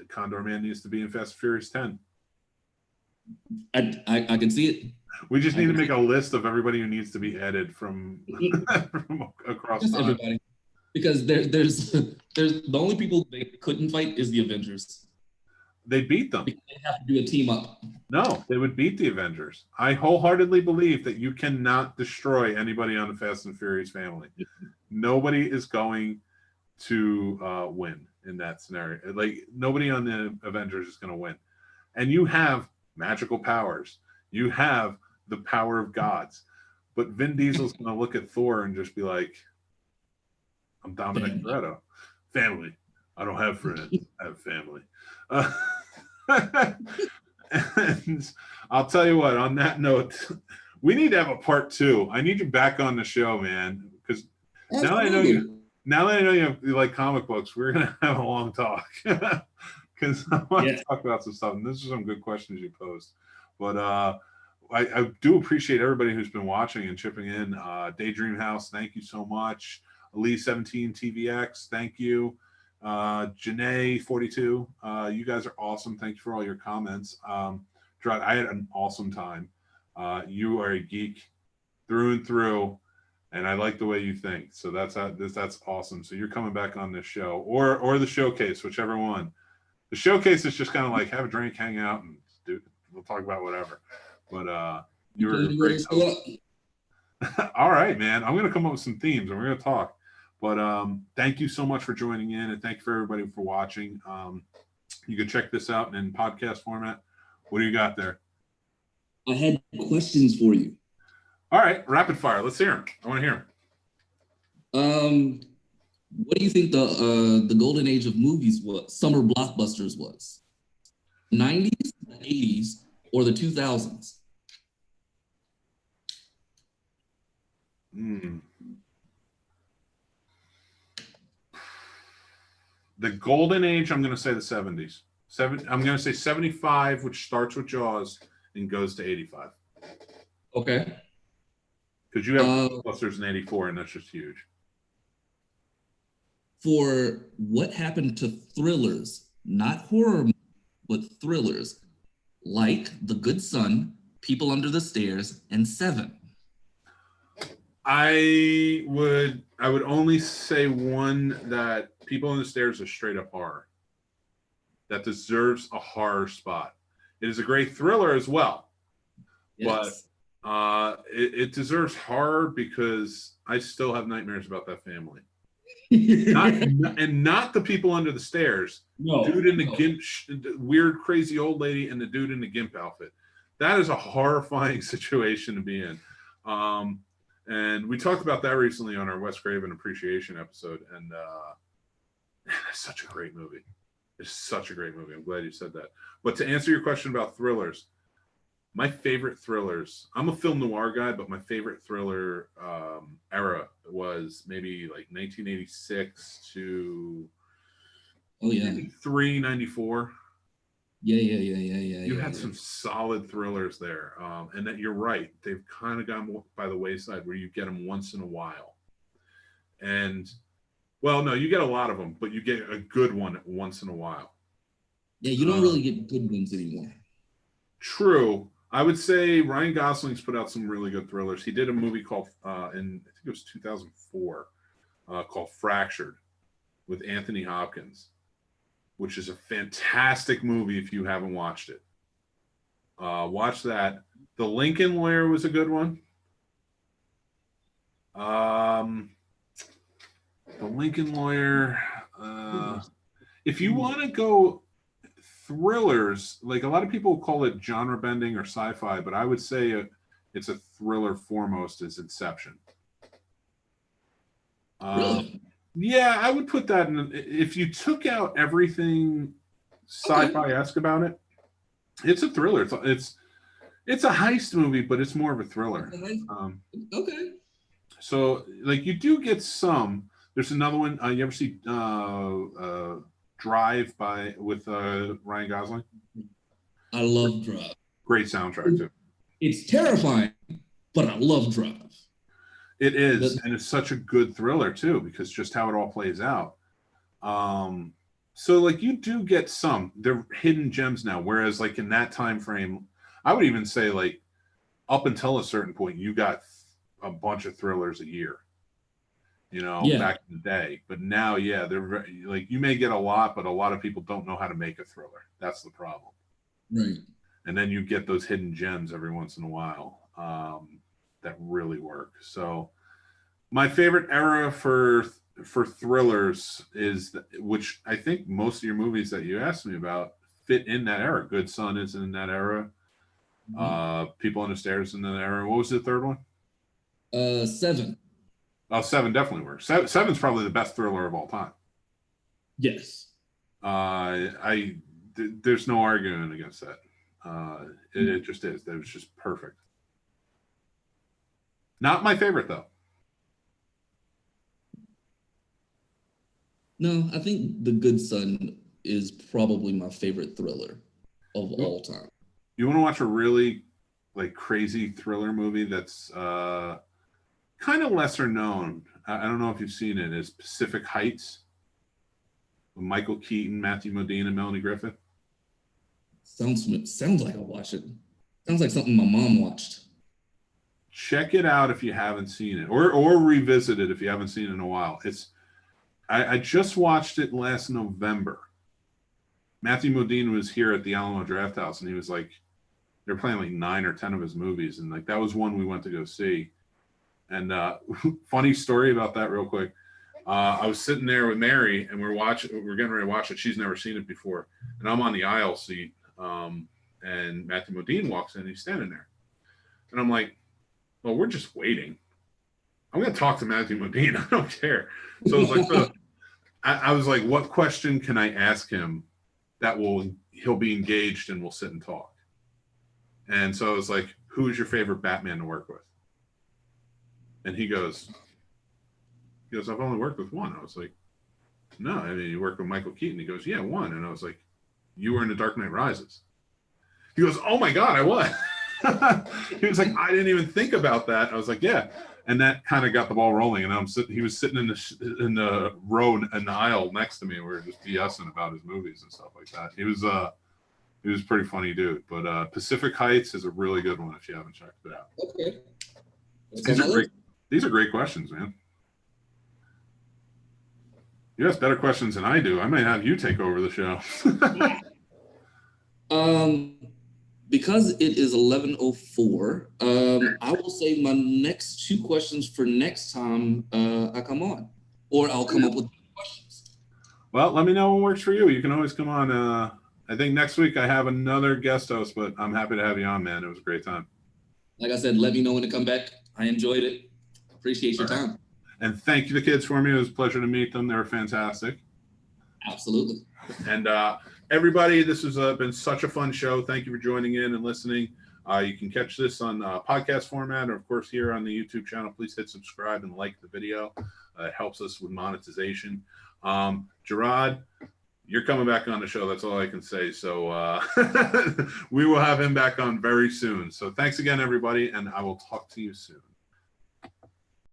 Condor Man needs to be in Fast and Furious 10. I can see it. We just need to make a list of everybody who needs to be added from across Just time. everybody. Because there's the only people they couldn't fight is the Avengers. They beat them. They have to do a team up. No, they would beat the Avengers. I wholeheartedly believe that you cannot destroy anybody on the Fast and Furious family. Nobody is going to win in that scenario. Like, nobody on the Avengers is going to win. And you have magical powers. You have the power of gods. But Vin Diesel's going to look at Thor and just be like, I'm Dominic Toretto. Family. I don't have friends. I have family. And I'll tell you what, on that note, we need to have a part 2. I need you back on the show, man. Because now that I know you like comic books, we're going to have a long talk. Because I want to talk about some stuff. And this is some good questions you posed. But I do appreciate everybody who's been watching and chipping in. Daydream House, thank you so much. Elise17 TVX, thank you. Janae 42, you guys are awesome. Thank you for all your comments. Jarrod, I had an awesome time. You are a geek through and through, and I like the way you think. So that's awesome. So you're coming back on this show or the showcase, whichever one. The showcase is just kind of like have a drink, hang out, and we'll talk about whatever. But you're a great host. All right, man. I'm gonna come up with some themes and we're gonna talk. But thank you so much for joining in, and thank you for everybody for watching. You can check this out in podcast format. What do you got there? I had questions for you. All right, rapid fire. Let's hear them. I want to hear them. What do you think the golden age of movies was? Summer blockbusters was 90s, 80s, or the 2000s? The golden age, I'm going to say the 70s. I'm going to say 75, which starts with Jaws and goes to 85. Okay. Because you have Ghostbusters in 84, and that's just huge. For what happened to thrillers, not horror, but thrillers, like The Good Son, People Under the Stairs, and Seven? I would only say one that People on the Stairs is straight up horror. That deserves a horror spot. It is a great thriller as well. Yes. But it deserves horror because I still have nightmares about that family. not the people under the stairs. No, dude in the gimp, weird, crazy old lady, and the dude in the gimp outfit. That is a horrifying situation to be in. And we talked about that recently on our Wes Craven appreciation episode. And man, it's such a great movie. It's such a great movie. I'm glad you said that. But to answer your question about thrillers, my favorite thrillers, I'm a film noir guy, but my favorite thriller era was maybe like 1986 to 93, 94. Yeah. You had some solid thrillers there. And that you're right. They've kind of gone by the wayside where you get them once in a while. And, well, no, you get a lot of them, but you get a good one once in a while. Yeah, you don't really get good ones anymore. True. I would say Ryan Gosling's put out some really good thrillers. He did a movie called, I think it was 2004, called Fractured with Anthony Hopkins, which is a fantastic movie if you haven't watched it. Watch that. The Lincoln Lawyer was a good one. The Lincoln Lawyer. If you want to go thrillers, like a lot of people call it genre bending or sci-fi, but I would say it's a thriller foremost is Inception. Really? Yeah, I would put that in. If you took out everything sci-fi-esque about it, it's a thriller. It's a heist movie, but it's more of a thriller. Okay. So, like, you do get some. There's another one. You ever see Drive with Ryan Gosling? I love Drive. Great soundtrack too. It's terrifying, but I love Drive. It is, and it's such a good thriller too, because just how it all plays out. So like you do get some, they're hidden gems now. Whereas like in that time frame, I would even say like up until a certain point, you got a bunch of thrillers a year. Back in the day. But now, yeah, they're very, like you may get a lot, but a lot of people don't know how to make a thriller. That's the problem. Right. And then you get those hidden gems every once in a while. That really work. So my favorite era for thrillers is, which I think most of your movies that you asked me about fit in that era. Good Son is in that era. People on the Stairs in that era. What was the third one? 7. Oh, 7 definitely works. 7's probably the best thriller of all time. Yes. There's no arguing against that. It just is. It was just perfect. Not my favorite, though. No, I think The Good Son is probably my favorite thriller of all time. You want to watch a really like crazy thriller movie that's kind of lesser known? I don't know if you've seen it. Is Pacific Heights with Michael Keaton, Matthew Modine, and Melanie Griffith? Sounds like I watched it. Sounds like something my mom watched. Check it out if you haven't seen it, or revisit it if you haven't seen it in a while. I just watched it last November. Matthew Modine was here at the Alamo Drafthouse, and he was like, they're playing like 9 or 10 of his movies, and like that was one we went to go see. And funny story about that, real quick. I was sitting there with Mary, and we're getting ready to watch it. She's never seen it before, and I'm on the aisle seat. And Matthew Modine walks in, and he's standing there, and I'm like, well, we're just waiting. I'm going to talk to Matthew Modine. I don't care. So I was like, I was like, what question can I ask him that he'll be engaged and we'll sit and talk? And so I was like, who is your favorite Batman to work with? And he goes, I've only worked with one. I was like, no, I mean, you worked with Michael Keaton. He goes, yeah, one. And I was like, you were in The Dark Knight Rises. He goes, oh my God, I was. He was like, I didn't even think about that. I was like, yeah. And that kind of got the ball rolling. And he was sitting in the row in the aisle next to me. And we were just BSing about his movies and stuff like that. He was a pretty funny dude. But Pacific Heights is a really good one if you haven't checked it out. Okay. These are great questions, man. You ask better questions than I do. I might have you take over the show. Because it is 11:04, I will save my next 2 questions for next time I come on, or I'll come up with questions. Well, let me know what works for you. You can always come on. I think next week I have another guest host, but I'm happy to have you on, man. It was a great time. Like I said, let me know when to come back. I enjoyed it. Appreciate your time. And thank you, the kids, for me. It was a pleasure to meet them. They were fantastic. Absolutely. And everybody, this has been such a fun show. Thank you for joining in and listening. You can catch this on podcast format, or of course here on the YouTube channel. Please hit subscribe and like the video. It helps us with monetization. Jarrod, you're coming back on the show. That's all I can say. So we will have him back on very soon. So thanks again, everybody, and I will talk to you soon.